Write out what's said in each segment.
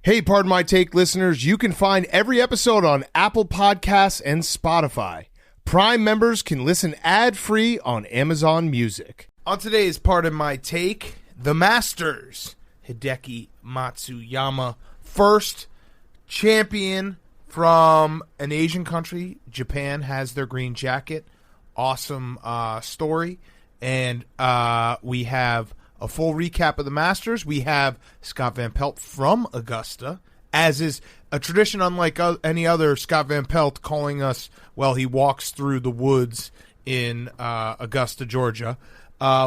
Hey, Pardon My Take listeners, you can find every episode on Apple Podcasts and Spotify. Prime members can listen ad-free on Amazon Music. On today's Pardon My Take, the Masters. Hideki Matsuyama, first champion from an Asian country. Japan has their green jacket. Awesome story. And we have a full recap of the Masters. We have Scott Van Pelt from Augusta, as is a tradition unlike any other. Scott Van Pelt calling us while he walks through the woods in Augusta, Georgia.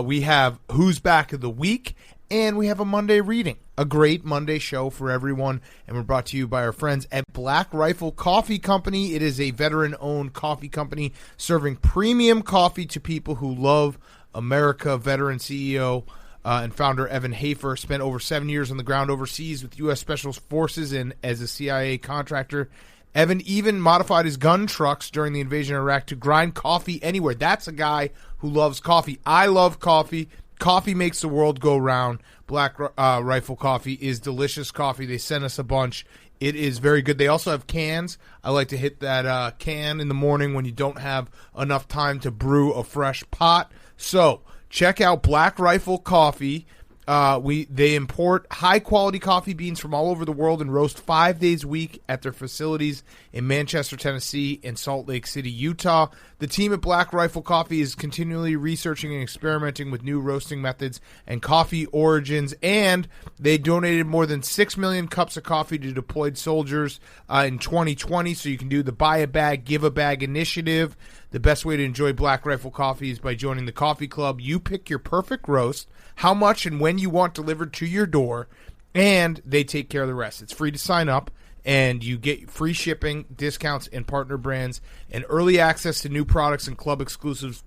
We have Who's Back of the Week, and we have a Monday reading. A great Monday show for everyone, and we're brought to you by our friends at Black Rifle Coffee Company. It is a veteran-owned coffee company serving premium coffee to people who love America. Veteran CEO and founder Evan Hafer spent over 7 years on the ground overseas with U.S. Special Forces and as a CIA contractor. Evan even modified his gun trucks during the invasion of Iraq to grind coffee anywhere. That's a guy who loves coffee. I love coffee. Coffee makes the world go round. Black Rifle Coffee is delicious coffee. They sent us a bunch. It is very good. They also have cans. I like to hit that can in the morning when you don't have enough time to brew a fresh pot. So check out Black Rifle Coffee. They import high-quality coffee beans from all over the world and roast 5 days a week at their facilities in Manchester, Tennessee, and Salt Lake City, Utah. The team at Black Rifle Coffee is continually researching and experimenting with new roasting methods and coffee origins, and they donated more than 6 million cups of coffee to deployed soldiers in 2020, so you can do the Buy a Bag, Give a Bag initiative. The best way to enjoy Black Rifle Coffee is by joining the coffee club. You pick your perfect roast, how much and when you want delivered to your door, and they take care of the rest. It's free to sign up, and you get free shipping, discounts, and partner brands, and early access to new products and club-exclusive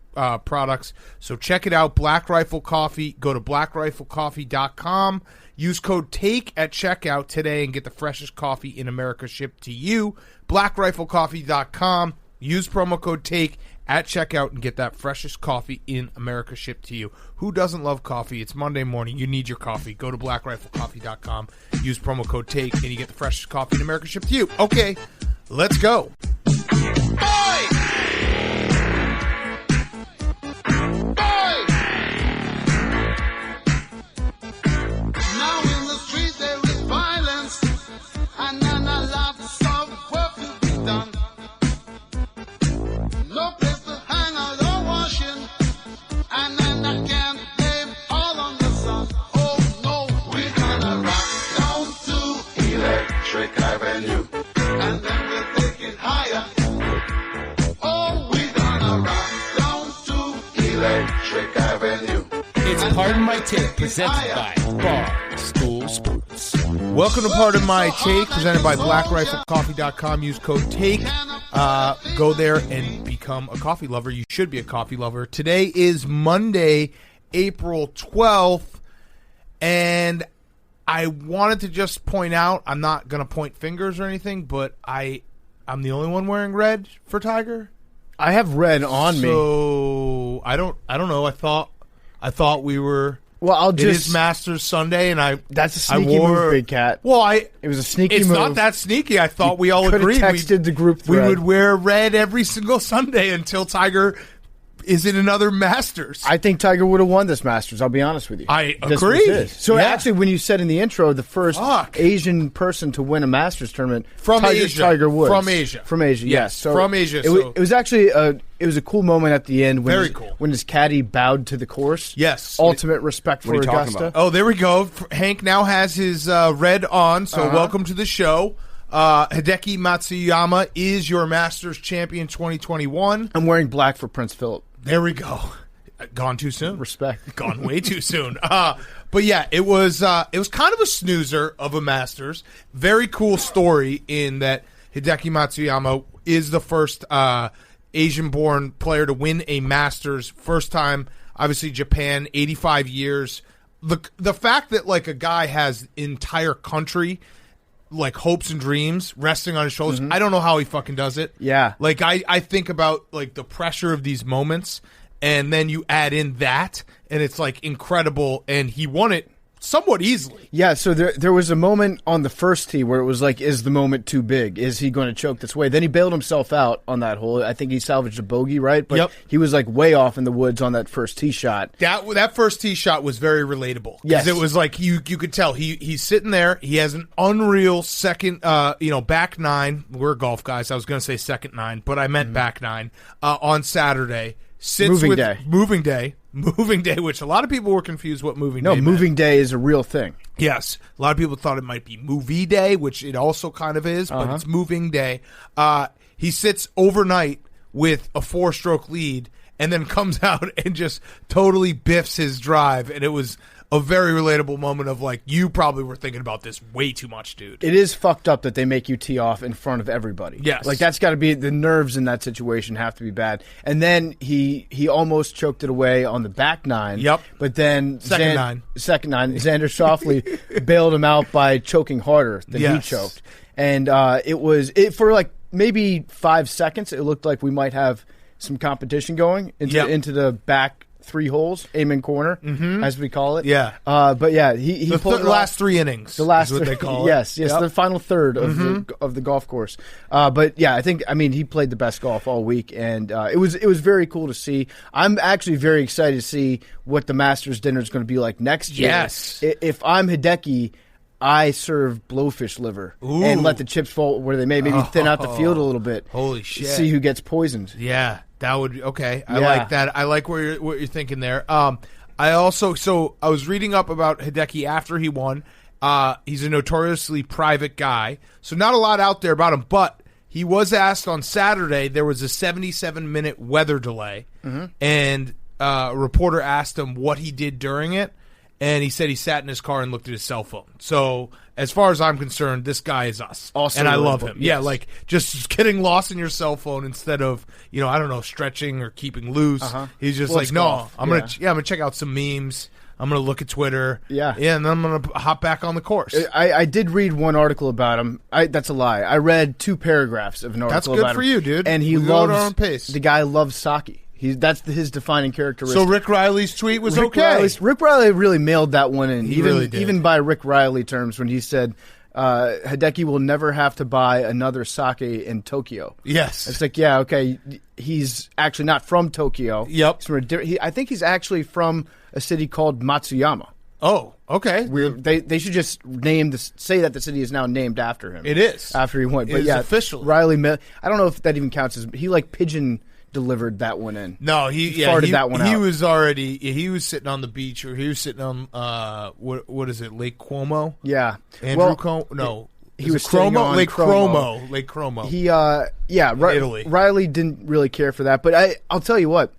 products. So check it out, Black Rifle Coffee. Go to blackriflecoffee.com. Use code TAKE at checkout today and get the freshest coffee in America shipped to you. blackriflecoffee.com. Use promo code TAKE at checkout and get that freshest coffee in America shipped to you. Who doesn't love coffee? It's Monday morning. You need your coffee. Go to blackriflecoffee.com. Use promo code TAKE and you get the freshest coffee in America shipped to you. Okay, let's go. Now in the streets there is violence, and none allowed to solve what to be done. No place to hang out or washing, and then I can't blame all on the sun. Oh no, we're gonna rock down to Electric Avenue, and then we'll take it higher. Oh, we're gonna rock down to Electric Avenue. It's Pardon My Take, presented by Bar School Sports. Welcome to Pardon My Take, presented by blackriflecoffee.com. Use code TAKE. Go there and become a coffee lover. You should be a coffee lover. Today is Monday, April 12th, and I wanted to just point out, I'm not going to point fingers or anything, but I'm the only one wearing red for Tiger. I have red on me. So I don't know. I thought we were. Well, It is Masters Sunday, and That's a sneaky move, Big Cat. Well, it was a sneaky It's move. not that sneaky. I thought we all could've agreed. texted the group we thread. would wear red every single Sunday until Tiger is in another Masters. I think Tiger would have won this Masters, I'll be honest with you. I This agree. was his. So Yeah. actually, when you said in the intro, the first Fuck. Asian person to win a Masters tournament, From Asia. Tiger Woods. From Asia. From Asia, yes. So from Asia, It, wa- so- it was actually it was a cool moment at the end when Very his, cool. when his caddy bowed to the course. Yes. Ultimate respect What are for you talking Augusta. about? Oh, there we go. Hank now has his red on, so welcome to the show. Hideki Matsuyama is your Masters champion 2021. I'm wearing black for Prince Phillip. There we go. Gone too soon. Respect. Gone way too soon. But yeah, it was kind of a snoozer of a Masters. Very cool story in that Hideki Matsuyama is the first Asian-born player to win a Masters. First time, obviously, Japan, 85 years. The fact that, like, a guy has entire country, like, hopes and dreams resting on his shoulders, I don't know how he fucking does it. Yeah. Like, I think about, like, the pressure of these moments, and then you add in that, and it's, like, incredible, and he won it somewhat easily. Yeah, so there was a moment on the first tee where it was like, is the moment too big? Is he going to choke this way? Then he bailed himself out on that hole. I think he salvaged a bogey, right? But he was like way off in the woods on that first tee shot. That first tee shot was very relatable. Yes. It was like you could tell he's sitting there. He has an unreal second, back nine. We're golf guys. I was going to say second nine, but I meant back nine on Saturday. Moving day, which a lot of people were confused what moving day meant. No, moving day is a real thing. Yes. A lot of people thought it might be movie day, which it also kind of is, but it's moving day. He sits overnight with a 4-stroke lead and then comes out and just totally biffs his drive, and it was a very relatable moment of like, you probably were thinking about this way too much, dude. It is fucked up that they make you tee off in front of everybody. Yes. Like, that's got to be, the nerves in that situation have to be bad. And then he almost choked it away on the back nine. Yep. But then Second nine, Xander Schauffele bailed him out by choking harder than he choked. And for like maybe 5 seconds, it looked like we might have some competition going into the back 3 holes, aiming corner, as we call it. Yeah. But yeah, he pulled the last 3 innings. The last is what they call it. Yes, the final third of the golf course. But yeah, I mean, he played the best golf all week, and it was very cool to see. I'm actually very excited to see what the Masters dinner is going to be like next year. Yes. If I'm Hideki, I serve blowfish liver and let the chips fall where they may, maybe thin out the field a little bit. Holy shit! See who gets poisoned. Yeah. That would be okay. I like that. I like what you're thinking there. I was reading up about Hideki after he won. He's a notoriously private guy, so not a lot out there about him. But he was asked on Saturday. There was a 77-minute weather delay, and a reporter asked him what he did during it, and he said he sat in his car and looked at his cell phone. So, as far as I'm concerned, this guy is us. Also and I love him. Yes. Yeah, like just getting lost in your cell phone instead of, I don't know, stretching or keeping loose. He's just like, no, golf. I'm gonna check out some memes. I'm gonna look at Twitter. Yeah, and then I'm gonna hop back on the course. I did read one article about him. That's a lie. I read 2 paragraphs of an article about him. That's good for you, dude. And he we loves go at our own pace. The guy loves sake. That's his defining characteristic. So Rick Riley's tweet was okay. Rick Riley really mailed that one in. He really did. Even by Rick Riley terms, when he said Hideki will never have to buy another sake in Tokyo. Yes. It's like, yeah, okay, he's actually not from Tokyo. Yep. I think he's actually from a city called Matsuyama. Oh, okay. They should just say that the city is now named after him. It is. After he won. But yeah, officially. Riley, I don't know if that even counts as, he like pigeon delivered that one in. No, he farted that one out. He was sitting on the beach, or he was sitting on what is it, Lake Como? Yeah, Andrew Cuomo. No, he was Como, Lake Como. Lake Como. Italy. Riley didn't really care for that, but I'll tell you what,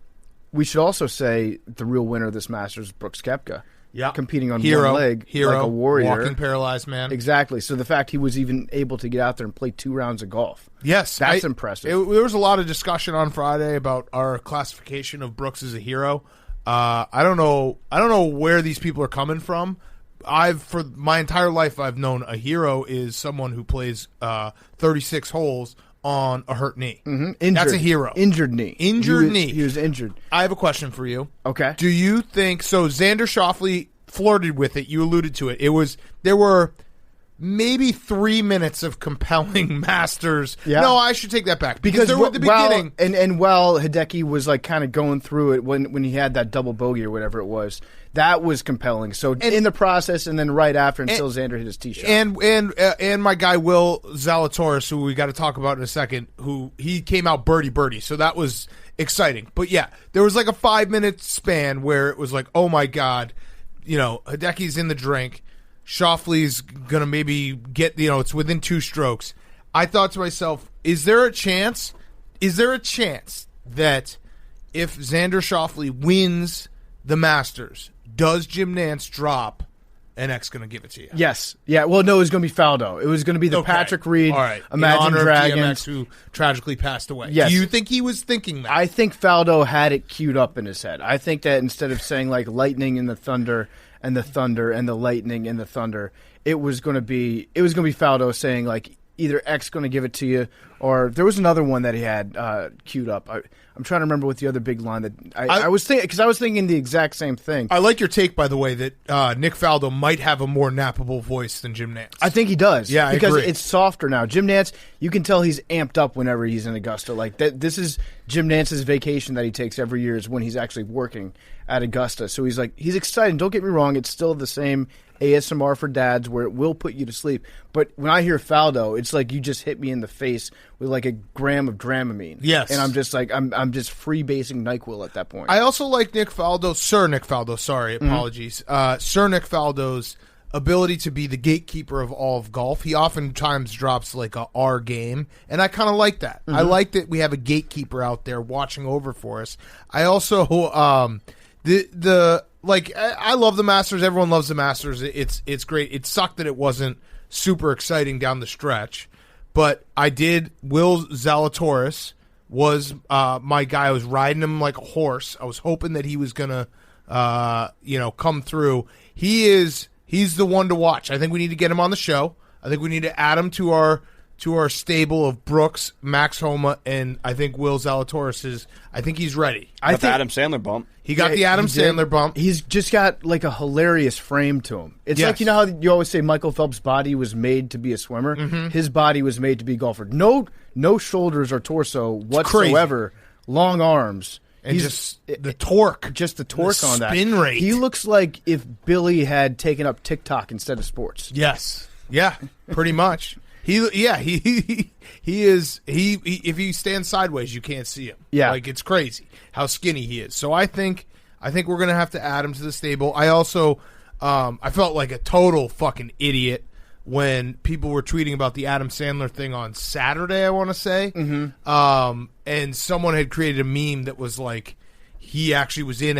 we should also say the real winner of this Masters is Brooks Koepka. Yeah, competing on one leg like a warrior, walking paralyzed man. Exactly. So the fact he was even able to get out there and play 2 rounds of golf, that's impressive. There was a lot of discussion on Friday about our classification of Brooks as a hero. I don't know where these people are coming from. For my entire life, I've known a hero is someone who plays 36 holes on a hurt knee. Injured. That's a hero. Injured knee. He was injured. I have a question for you. Okay. Do you think so? Xander Schauffele flirted with it. You alluded to it. There were maybe 3 minutes of compelling Masters. Yeah. No, I should take that back because there were at the beginning. While Hideki was like kind of going through it when he had that double bogey or whatever it was, that was compelling. So in the process, and then right after, until Xander hit his tee shot, and my guy Will Zalatoris, who we got to talk about in a second, who he came out birdie, so that was exciting. But yeah, there was like a 5-minute span where it was like, oh my god, Hideki's in the drink, Schauffele's gonna maybe get, it's within 2 strokes. I thought to myself, is there a chance that if Xander Schauffele wins the Masters, does Jim Nance drop and X going to give it to you? Yes. Yeah. Well, no, it was going to be Faldo. It was going to be the Patrick Reed, Imagine Dragons, who tragically passed away. Yes. Do you think he was thinking that? I think Faldo had it queued up in his head. I think that instead of saying like lightning and the thunder and the thunder and the lightning and the thunder, it was going to be Faldo saying like, either X going to give it to you, or there was another one that he had queued up. I'm trying to remember what the other big line that I was thinking, because I was thinking the exact same thing. I like your take, by the way, that Nick Faldo might have a more nappable voice than Jim Nantz. I think he does. Yeah, because I agree. It's softer now. Jim Nantz, you can tell he's amped up whenever he's in Augusta. Like this is Jim Nantz's vacation that he takes every year is when he's actually working at Augusta. So he's excited. Don't get me wrong; it's still the same ASMR for dads where it will put you to sleep. But when I hear Faldo, it's like you just hit me in the face with like a gram of Dramamine. Yes. And I'm just like, I'm just freebasing NyQuil at that point. I also like Sir Nick Faldo, sorry, apologies. Sir Nick Faldo's ability to be the gatekeeper of all of golf. He oftentimes drops like a R game, and I kind of like that. I like that we have a gatekeeper out there watching over for us. I also, I love the Masters. Everyone loves the Masters. It's great. It sucked that it wasn't super exciting down the stretch, but I did. Will Zalatoris was my guy. I was riding him like a horse. I was hoping that he was gonna, come through. He's the one to watch. I think we need to get him on the show. I think we need to add him to our stable of Brooks, Max Homa, and I think Will Zalatoris I think he's ready. I think Adam Sandler bump. He got the Adam Sandler bump. He's just got like a hilarious frame to him. It's like, you know how you always say Michael Phelps' body was made to be a swimmer? His body was made to be a golfer. No shoulders or torso whatsoever. Long arms. And just the torque. Just the torque on that. Spin rate. He looks like if Billy had taken up TikTok instead of sports. Yes. Yeah, pretty much. He is if he stands sideways, you can't see him. Yeah, like it's crazy how skinny he is. So I think we're gonna have to add him to the stable. I also I felt like a total fucking idiot when people were tweeting about the Adam Sandler thing on Saturday. I want to say, and someone had created a meme that was like he actually was in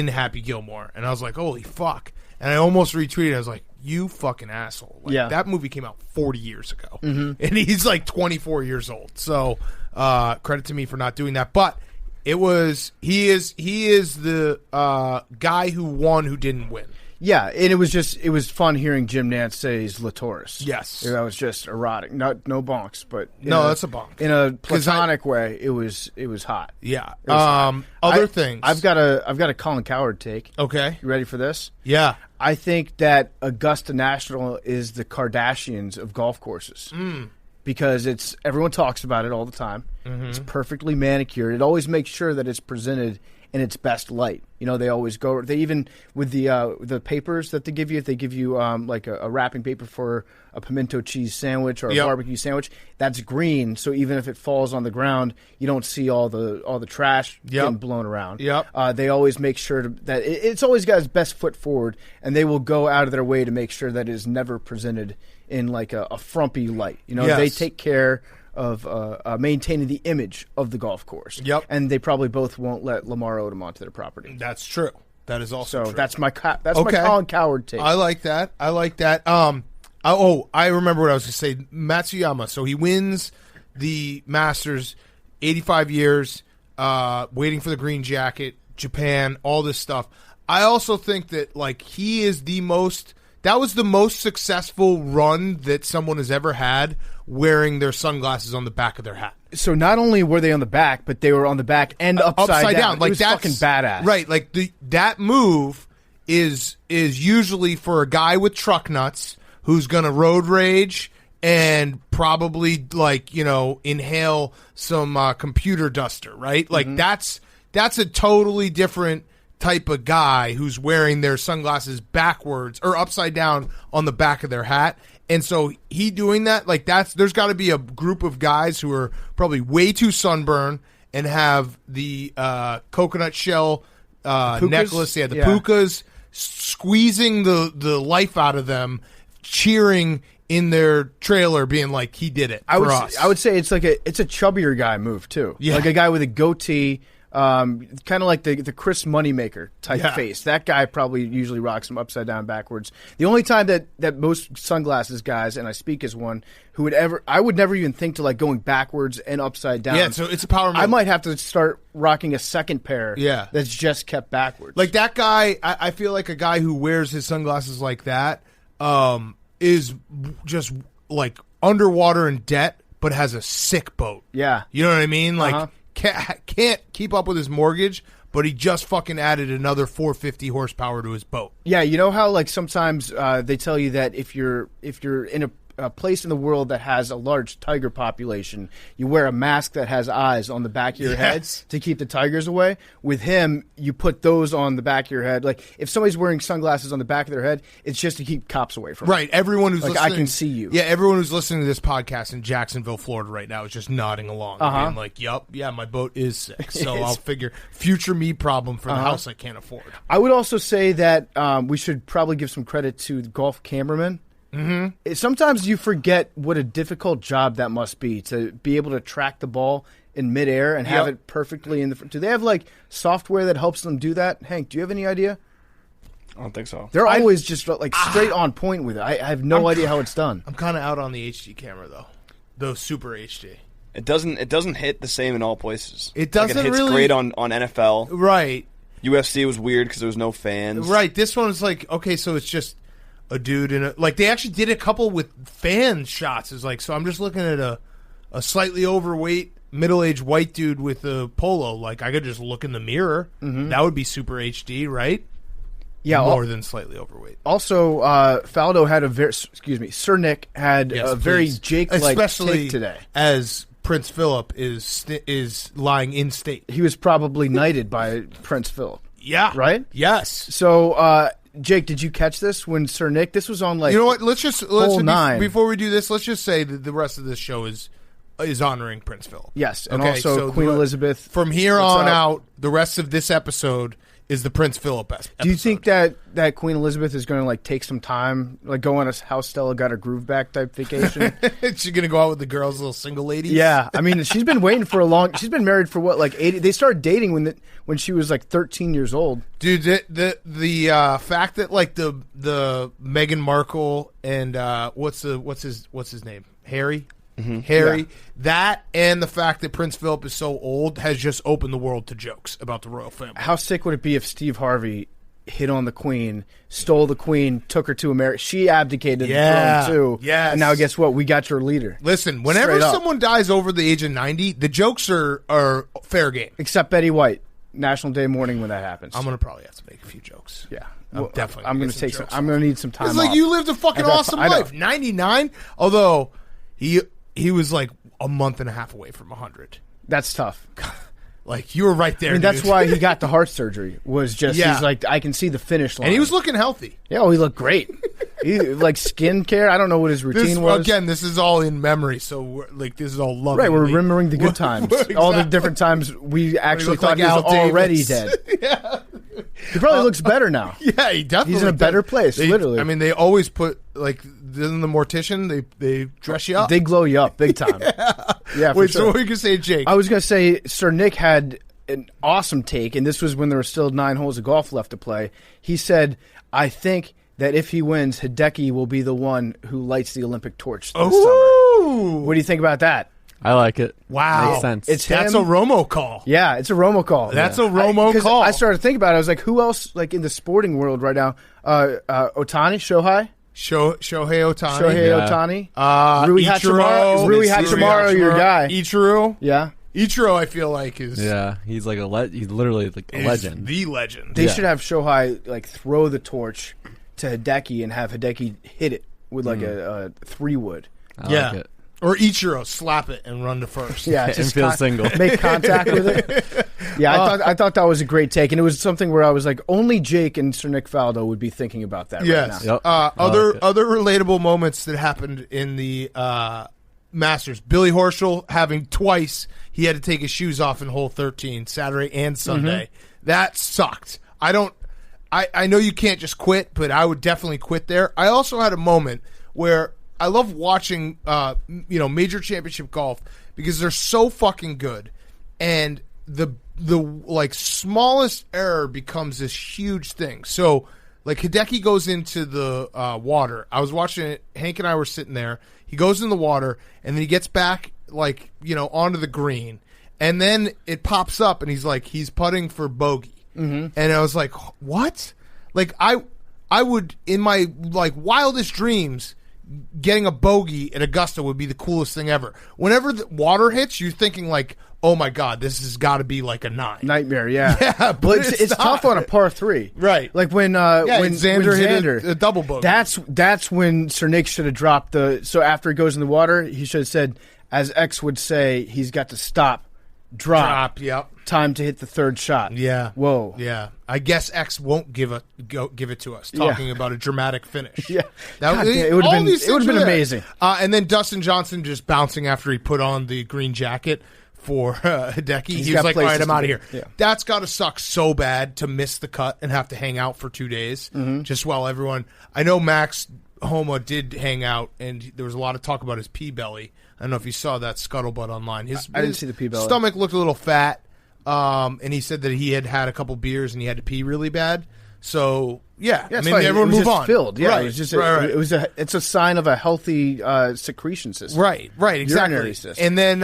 Happy Gilmore, and I was like, holy fuck! And I almost retweeted. I was like, you fucking asshole. Like, yeah. That movie came out 40 years ago. And he's like 24 years old. So credit to me for not doing that. But he is the guy who won who didn't win. Yeah, and it was fun hearing Jim Nantz say he's Latoris. Yes. That was just erotic. No bonks, but that's a bonk. In a platonic way, it was hot. Yeah. Hot. Things. I've got a Colin Cowherd take. Okay. You ready for this? Yeah. I think that Augusta National is the Kardashians of golf courses. Because everyone talks about it all the time. It's perfectly manicured. It always makes sure that it's presented in its best light. You know, they always go. They even with the papers that they give you, if they give you like a wrapping paper for a pimento cheese sandwich or a barbecue sandwich, that's green. So even if it falls on the ground, you don't see all the trash getting blown around. They always make sure that it's always got its best foot forward, and they will go out of their way to make sure that it is never presented in like a frumpy light. You know, they take care of maintaining the image of the golf course. And they probably both won't let Lamar Odom onto their property. That's true. That is also true. That's my Colin Cowherd take. I like that. I remember what I was going to say. Matsuyama. So he wins the Masters, 85 years, waiting for the green jacket, Japan, all this stuff. I also think that like that was the most successful run that someone has ever had wearing their sunglasses on the back of their hat. So not only were they on the back, but they were on the back and upside down. Like, it was that's fucking badass. Right. Like that move is usually for a guy with truck nuts who's going to road rage and probably inhale some computer duster, right? Like that's a totally different type of guy who's wearing their sunglasses backwards or upside down on the back of their hat. And so he doing that, like there's got to be a group of guys who are probably way too sunburned and have the coconut shell necklace, the pukas, squeezing the life out of them, cheering in their trailer, being like, he did it for us. I would say it's a chubbier guy move too, like a guy with a goatee. Kind of like the Chris Moneymaker type face. That guy probably usually rocks them upside down backwards. The only time that most sunglasses guys, and I speak as one, I would never even think to like going backwards and upside down. Yeah, so it's a power move. I might have to start rocking a second pair that's just kept backwards. Like that guy, I feel like a guy who wears his sunglasses like that is just like underwater in debt, but has a sick boat. Yeah. You know what I mean? Like, Uh-huh. can't keep up with his mortgage, but he just fucking added another 450 horsepower to his boat. Yeah, you know how like sometimes they tell you that if you're in a place in the world that has a large tiger population, you wear a mask that has eyes on the back of your head to keep the tigers away. With him, you put those on the back of your head. Like if somebody's wearing sunglasses on the back of their head, it's just to keep cops away from Right. Everyone who's like listening, I can see you. Yeah, everyone who's listening to this podcast in Jacksonville, Florida right now is just nodding along. Being like, yup, yeah, my boat is sick. So I'll figure future me problem for the house I can't afford. I would also say that we should probably give some credit to the golf cameramen. Mm-hmm. Sometimes you forget what a difficult job that must be to be able to track the ball in midair and have it perfectly in the. Do they have like software that helps them do that? Hank, do you have any idea? I don't think so. They're always just like straight on point with it. I have no idea how it's done. I'm kind of out on the HD camera though, the Super HD. It doesn't hit the same in all places. It doesn't it hits really great on NFL. Right. UFC was weird because there was no fans. Right. This one's like, okay, so it's just a dude in a, like they actually did a couple with fan shots. It's like, so I'm just looking at a slightly overweight middle-aged white dude with a polo. Like I could just look in the mirror. Mm-hmm. That would be Super HD, right? Yeah, more than slightly overweight. Also, Faldo had Sir Nick had a very Jake-like take today, as Prince Phillip is lying in state. He was probably knighted by Prince Phillip. Yeah, right. Yes. So, Jake, did you catch this when Sir Nick? This was on like you know what? Let's 9. Before we do this, let's just say that the rest of this show is honoring Prince Phillip. Yes, and also so Queen Elizabeth. From here on out, the rest of this episode is the Prince Phillip episode. Do you think that Queen Elizabeth is going to like take some time, like go on a how Stella got her groove back type vacation? She's going to go out with the girls, little single ladies? Yeah, I mean, she's been waiting for a long. She's been married for what, like 80? They started dating when she was like 13 years old. Dude, the fact that like the Meghan Markle and what's his name, Harry. Mm-hmm. Harry, that and the fact that Prince Phillip is so old has just opened the world to jokes about the royal family. How sick would it be if Steve Harvey hit on the Queen, stole the Queen, took her to America? She abdicated the throne too. Yes. And now guess what? We got your leader. Listen, whenever someone dies over the age of 90, the jokes are fair game. Except Betty White, National Day morning when that happens. I'm gonna probably have to make a few jokes. Yeah. Definitely. I'm going to take some. I'm going to need some time. It's like you lived a fucking awesome life. 99, although he was like a month and a half away from 100. That's tough. Like you were right there. I mean, dude. that's why he got the heart surgery. Was just he's like, I can see the finish line, and he was looking healthy. Yeah, he looked great. He like skin care. I don't know what his routine was. Again, this is all in memory, so this is all lovely. Right, we're remembering the good times, exactly. All the different times we actually thought he was already dead. Yeah. He probably looks better now. Yeah, he definitely. He's in a better place. Literally, I mean, they always put like in the mortician. They dress you up. They glow you up big time. Yeah. Wait, sure. so what were you gonna say, Jake? I was gonna say Sir Nick had an awesome take, and this was when there were still 9 holes of golf left to play. He said, "I think that if he wins, Hideki will be the one who lights the Olympic torch this summer." What do you think about that? I like it. Wow. Makes sense. That's a Romo call. Yeah, it's a Romo call. That's a Romo call. I started thinking about it. I was like, who else, like in the sporting world right now? Otani, Shohei Otani. Rui Hachimura, your guy. Ichiro. Yeah. Ichiro, I feel like is he's like he's literally like a legend. The legend. They should have Shohei like throw the torch to Hideki and have Hideki hit it with like a 3-wood. I like it. Or Ichiro slap it and run to first. Yeah, and feel single. Make contact with it. Yeah, I thought that was a great take, and it was something where I was like, only Jake and Sir Nick Faldo would be thinking about that right now. Yep. Other relatable moments that happened in the Masters. Billy Horschel having twice he had to take his shoes off in hole 13, Saturday and Sunday. Mm-hmm. That sucked. I know you can't just quit, but I would definitely quit there. I also had a moment where I love watching, major championship golf because they're so fucking good, and the like smallest error becomes this huge thing. So, like Hideki goes into the water. I was watching it. Hank and I were sitting there. He goes in the water, and then he gets back, onto the green, and then it pops up, and he's putting for bogey, and I was like, what? Like I would in my wildest dreams getting a bogey at Augusta would be the coolest thing ever. Whenever the water hits, you're thinking like, oh my God, this has got to be like a 9. Nightmare, yeah. Yeah, but Well, it's it's not. tough on a par 3. Right. Like when Xander hit Xander, a double bogey. That's when Sir Nick should have dropped so after it goes in the water, he should have said, as X would say, he's got to stop, drop, yep. time to hit the third shot. Yeah. Whoa. Yeah. I guess X won't give it to us, talking about a dramatic finish. Yeah. That, God damn, it would have been there. amazing. And then Dustin Johnson just bouncing after he put on the green jacket for Hideki. He was got like, all right, places I'm to out of be. here. Yeah. That's got to suck so bad to miss the cut and have to hang out for 2 days. Just while everyone... I know Max Homa did hang out, and there was a lot of talk about his pea belly. I don't know if you saw that scuttlebutt online. I didn't see the pea belly. Stomach looked a little fat, and he said that he had a couple beers and he had to pee really bad. So yeah, Yeah, I it's mean, fine. everyone it was move just on. Filled. Yeah, right. it was just right. it's a sign of a healthy secretion system. Right, exactly. Urinary system. And then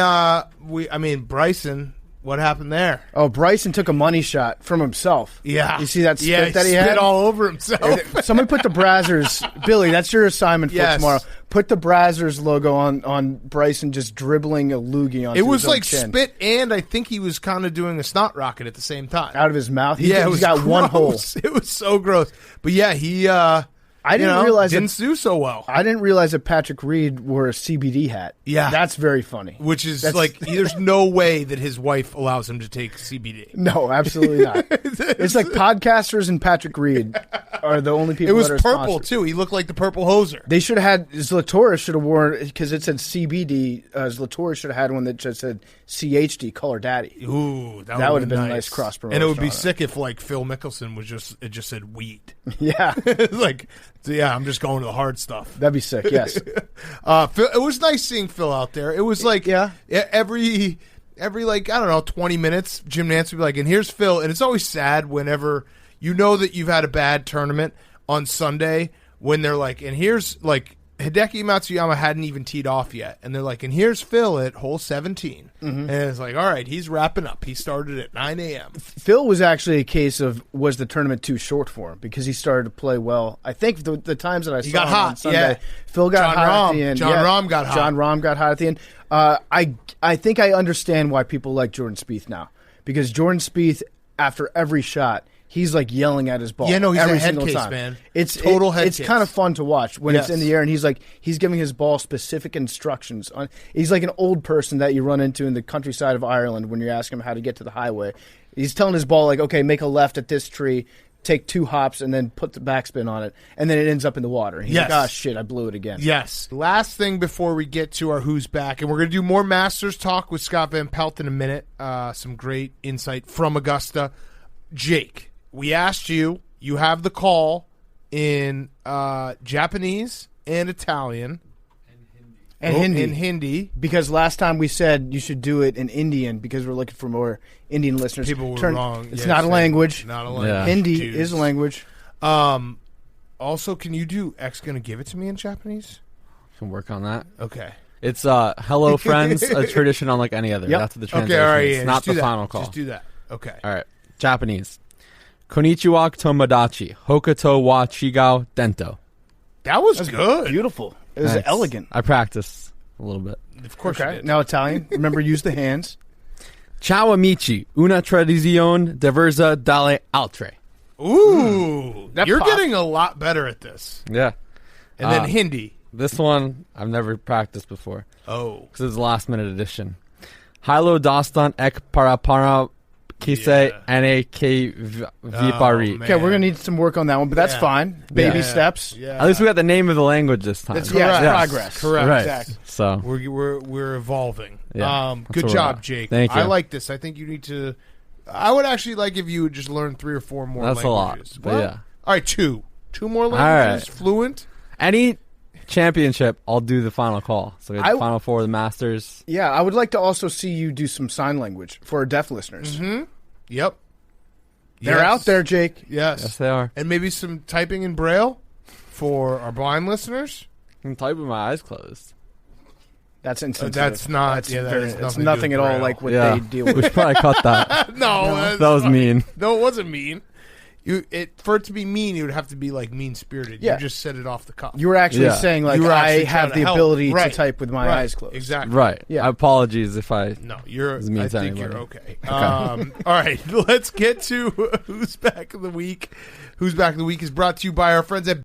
Bryson, what happened there? Oh, Bryson took a money shot from himself. Yeah, You see that spit yeah, that he spit had? all over himself. Someone put the Brazzers, Billy, that's your assignment for Yes. tomorrow. Put the Brazzers logo on Bryson just dribbling a loogie on It was his own like chin. spit, and I think he was kind of doing a snot rocket at the same time. Out of his mouth. Yeah, it He's was got gross. one hole. It was so gross. But yeah, he I didn't realize didn't do so well. I didn't realize that Patrick Reed wore a CBD hat. Yeah. That's very funny. Which is That's- like, there's no way that his wife allows him to take CBD. No, absolutely not. It's like podcasters and Patrick Reed are the only people It was that are purple sponsored. too. He looked like the purple hoser. They should have had Zlatoris should have worn because it said CBD. Zlatoris should have had one that just said CHD, Color Daddy. Ooh, That would have been a nice cross promotion. And it would be on it. sick if like Phil Mickelson was it just said weed. Yeah, Like, so yeah, I'm just going to the hard stuff. that'd be sick. Yes, Phil, it was nice seeing Phil out there. It was like Yeah. every like, I don't know, 20 minutes, Jim Nantz would be like, and here's Phil. And it's always sad whenever you know that you've had a bad tournament on Sunday when they're like, and here's like Hideki Matsuyama hadn't even teed off yet, and they're like, and here's Phil at hole 17. And it's like, all right, he's wrapping up. He started at 9 a.m. Phil was actually a case of was the tournament too short for him because he started to play well. I think the times that I saw got him hot, on Sunday, yeah. Phil got John hot Rahm. at the end. John Rahm got hot. John Rahm got hot at the end. I think I understand why people like Jordan Spieth now because Jordan Spieth after every shot. He's like yelling at his ball. Yeah, no, he's every a head single case, time. man. It's Total head It's case. kind of fun to watch when it's Yes. in the air, and he's giving his ball specific instructions. He's like an old person that you run into in the countryside of Ireland when you ask him how to get to the highway. He's telling his ball like, okay, make a left at this tree, take 2 hops, and then put the backspin on it, and then it ends up in the water. And he's Yes. like, oh shit, I blew it again. Yes. Last thing before we get to our Who's Back, and we're going to do more Masters talk with Scott Van Pelt in a minute. Some great insight from Augusta. Jake, we asked you. You have the call in Japanese and Italian. And Hindi. In Hindi. Because last time we said you should do it in Indian because we're looking for more Indian listeners. People were wrong. It's Yeah, not a saying- language. Not a language. Yeah. Hindi Jews. is a language. Also, can you do X gonna give it to me in Japanese? Can work on that. Okay. It's hello friends, a tradition unlike any other. Yep. That's what the Okay, translation all right. is. Yeah, Not just do the that. final call. Just do that. Okay. All right. Japanese. Konnichiwa tomodachi. Hokuto wa chigao dento. That was good. Beautiful. It was Thanks. elegant. I practiced a little bit. Of course you Okay. did. Now Italian. Remember, use the hands. Ciao amici, una tradizione diversa dalle altre. Ooh. That You're pop. getting a lot better at this. Yeah. And then Hindi. This one I've never practiced before Oh. because it's a last minute edition. Hilo dastan ek para kise ane ke vipari. man. Okay, we're gonna need some work on that one, but that's Yeah. fine. Baby Yeah. steps. Yeah. At least we got the name of the language this time. That's Yeah, correct. progress. Correct. Right. Exactly. So We're evolving. Yeah, that's Good where we're job, at. Jake. Thank you. I like this. I think you need to. I would actually like if you would just learn 3 or 4 more. That's a lot, languages. but Well, yeah. All right, 2 more languages. right. Fluent. any championship, I'll do the final call. So we have the I- final 4 of the Masters. Yeah, I would like to also see you do some sign language for our deaf listeners. Yep. They're Yes. out there, Jake. Yes. Yes, they are. And maybe some typing in Braille for our blind listeners. I can type with my eyes closed. That's insensitive. That's not. That's yeah, that very- has it's nothing to do nothing with at all Braille. like what Yeah. they deal We with. should probably cut that. No, That was mean. No, it wasn't mean. For it to be mean, it would have to be like mean spirited. Yeah. You just said it off the cuff. You were actually saying like You were I actually have trying the to help. ability Right. to type with my eyes closed. Exactly. Right. Yeah. Apologies if I. No, you're. Doesn't mean I to think anybody. you're okay. All right, let's get to Who's Back of the Week. Who's Back of the Week is brought to you by our friends at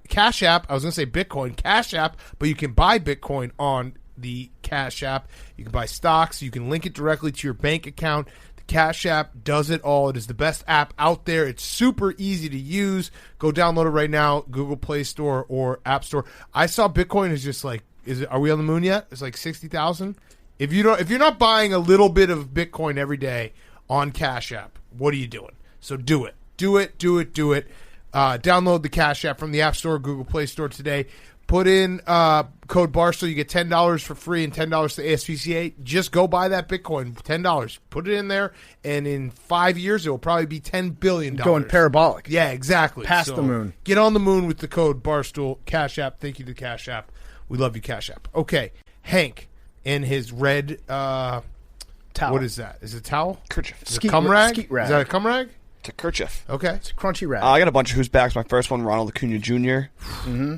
Cash App. I was going to say Bitcoin, Cash App, but you can buy Bitcoin on the Cash App. You can buy stocks. You can link it directly to your bank account. The Cash App does it all. It is the best app out there. It's super easy to use. Go download it right now, Google Play Store or App Store. I saw Bitcoin is just like, are we on the moon yet? It's like 60,000. If you're not buying a little bit of Bitcoin every day on Cash App, what are you doing? So do it. Do it. Download the Cash App from the App Store, Google Play Store today. Put in code Barstool. You get $10 for free and $10 to ASPCA. Just go buy that Bitcoin, $10. Put it in there, and in 5 years, it will probably be $10 billion. Going parabolic. Yeah, exactly. Past the moon. Get on the moon with the code Barstool. Cash App. Thank you to Cash App. We love you, Cash App. Okay, Hank and his red Towel. What is that? Is it a towel? Kerchief. Is it a cum rag? skeet rag. Is that a cum rag? It's a kerchief. Okay. It's a crunchy rag. I got a bunch of who's backs. My first one, Ronald Acuna Jr.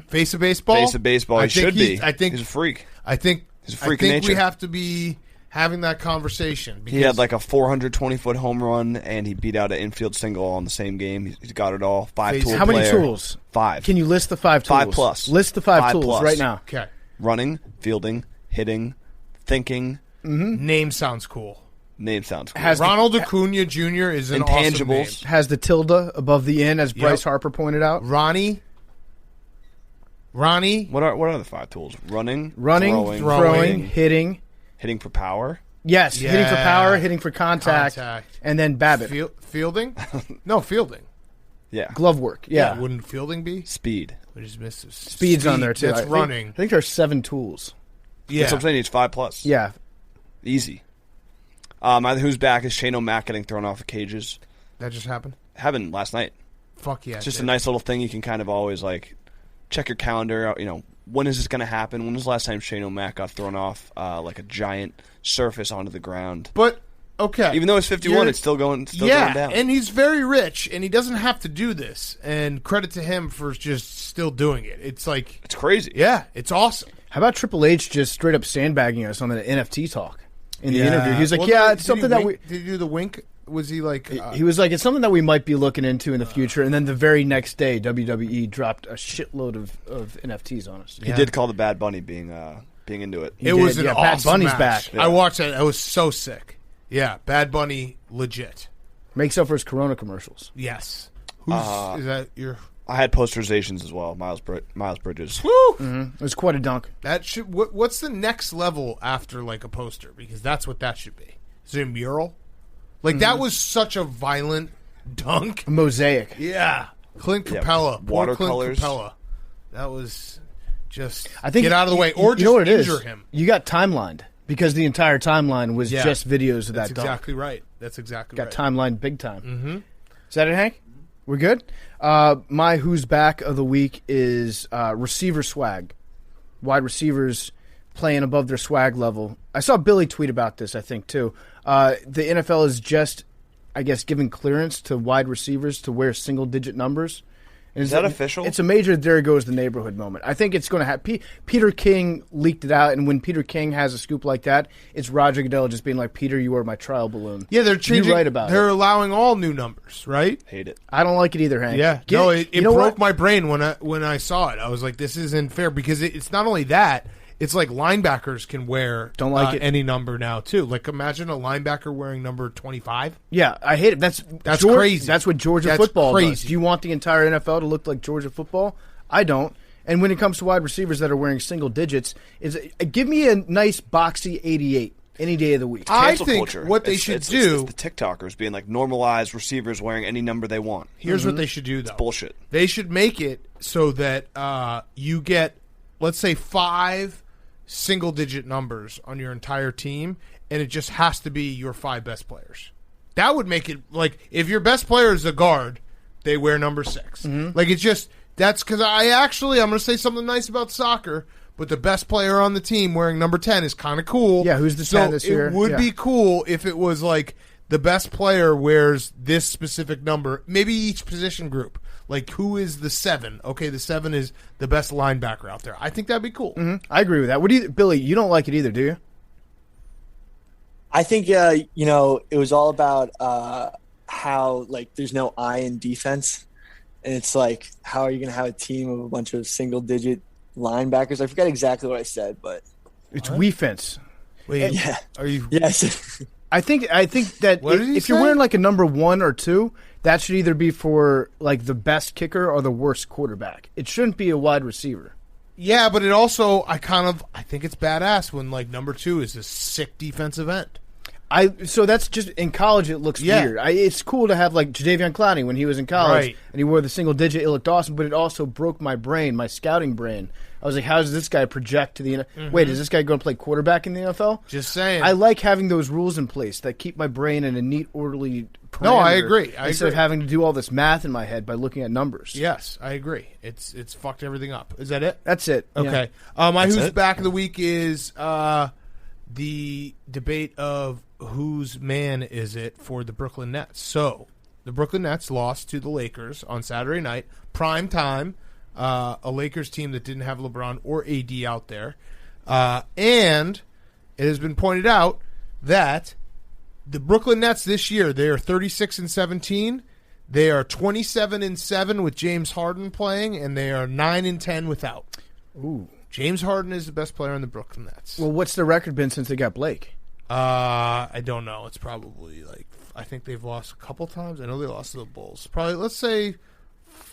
Face of baseball. Face of baseball. He should be. I think he's a freak. I think He's a freak I of think we nature. have to be having that conversation. He had like a 420-foot home run, and he beat out an infield single on the same game. He's got it all. Five-tool How many player. tools? 5. Can you list the 5 tools? 5 plus. List the 5 5 tools plus. right now. Okay. Running, fielding, hitting, thinking. Name sounds cool. Name sounds cool. Has the- Ronald Acuna Jr. is an awesome name. Intangibles. Has the tilde above the N, as Bryce Yep. Harper pointed out. Ronnie. What are the 5 tools? Running, Running, throwing, hitting. hitting for power. Yes, hitting for Yeah. power, hitting for contact, Contact. and then Babbitt. Fielding? No, fielding. Yeah. Glove work. Yeah. Wouldn't fielding be? Speed. We just missed this. Speed's on there, too. That's I think- running. I think there's 7 tools. Yeah. That's what I'm saying. He's 5 plus. Yeah. Easy. My who's back is Shane O'Mac getting thrown off of cages. That just happened? Happened last night. Fuck yeah. It's just it a did. nice little thing you can kind of always like check your calendar. When is this going to happen? When was the last time Shane O'Mac got thrown off like a giant surface onto the ground? But, okay. Even though it's 51, You're- it's still going down. And he's very rich, and he doesn't have to do this. And credit to him for just still doing it. It's like, It's crazy. yeah, it's awesome. How about Triple H just straight up sandbagging us on the NFT talk in the interview? He was like, Well, "Yeah, did it's he something that wink? Did he do the wink? Was he like... He was like, "It's something that we might be looking into in the future." And then the very next day, WWE dropped a shitload of NFTs on us. He did call the Bad Bunny being into it. it was did, an yeah, Bad awesome Bunny's match. back. I watched that. It was so sick. Yeah, Bad Bunny, legit. Makes up for his Corona commercials. Yes. Who's... is that your... I had posterizations as well. Miles Bridges. Woo! It was quite a dunk. That should... What's the next level after, like, a poster? Because that's what that should be. Is it a mural? Like, that was such a violent dunk. A mosaic. Yeah. Clint Yeah, Capella. Poor Clint watercolors. Capella. That was just... I think get out of the way. Or you just know what it injure is? him. You got timelined because the entire timeline was Yeah. just videos of That's that dunk. exactly right. That's exactly Got right. timelined big time. Mm-hmm. Is that it, Hank? We're good? My who's back of the week is receiver swag. Wide receivers playing above their swag level. I saw Billy tweet about this, I think, too. The NFL is just, I guess, giving clearance to wide receivers to wear single-digit numbers. And Is that official? It's a major there goes the neighborhood moment. I think it's going to happen. Peter King leaked it out, and when Peter King has a scoop like that, it's Roger Goodell just being like, "Peter, you are my trial balloon." Yeah, they're changing... You're right about They're it. allowing all new numbers, right? Hate it. I don't like it either, Hank. Yeah. Get No, it- it you know broke what? my brain when I saw it. I was like, this isn't fair because it's not only that. It's like linebackers can wear Don't like it. any number now, too. Like, imagine a linebacker wearing number 25. Yeah, I hate it. That's crazy. That's what Georgia That's football does. crazy. Do you want the entire NFL to look like Georgia football? I don't. And when it comes to wide receivers that are wearing single digits, give me a nice boxy 88 any day of the week. I Cancel think culture. what they It's- should it's do... the TikTokers being like normalized receivers wearing any number they want. Here's what they should do, though. Bullshit. They should make it so that you get, let's say, 5 single-digit numbers on your entire team, and it just has to be your 5 best players. That would make it, like, if your best player is a guard, they wear number 6. Like, it's just, that's because I'm going to say something nice about soccer, but the best player on the team wearing number 10 is kind of cool. Yeah, who's the 10 this year? It would Yeah. be cool if it was, like, the best player wears this specific number, maybe each position group. Like, who is the 7? Okay, the 7 is the best linebacker out there. I think that'd be cool. Mm-hmm. I agree with that. What do you, Billy? You don't like it either, do you? I think it was all about how like there's no I in defense, and it's like how are you going to have a team of a bunch of single-digit linebackers? I forget exactly what I said, but it's defense. Wait, yeah, are you? Yes. I think that What did he if you're say? wearing like a number 1 or 2, that should either be for like the best kicker or the worst quarterback. It shouldn't be a wide receiver. Yeah, but it also I think it's badass when like number 2 is a sick defensive end. So that's just in college. It looks weird. It's cool to have like Jadeveon Clowney when he was in college Right. and he wore the single digit. It looked awesome, but it also broke my brain, my scouting brain. I was like, how does this guy project to the NFL? Wait, is this guy going to play quarterback in the NFL? Just saying. I like having those rules in place that keep my brain in a neat, orderly parameter. No, I agree. Instead of having to do all this math in my head by looking at numbers. Yes, I agree. It's fucked everything up. Is that it? That's it. Yeah. Okay. My That's who's it? back of the week is the debate of whose man is it for the Brooklyn Nets. So the Brooklyn Nets lost to the Lakers on Saturday night, prime time. A Lakers team that didn't have LeBron or AD out there, and it has been pointed out that the Brooklyn Nets this year, they are 36-17. They are 27-7 with James Harden playing, and they are 9-10 without. Ooh. James Harden is the best player on the Brooklyn Nets. Well, what's the record been since they got Blake? I don't know. It's probably like I think they've lost a couple times. I know they lost to the Bulls. Probably let's say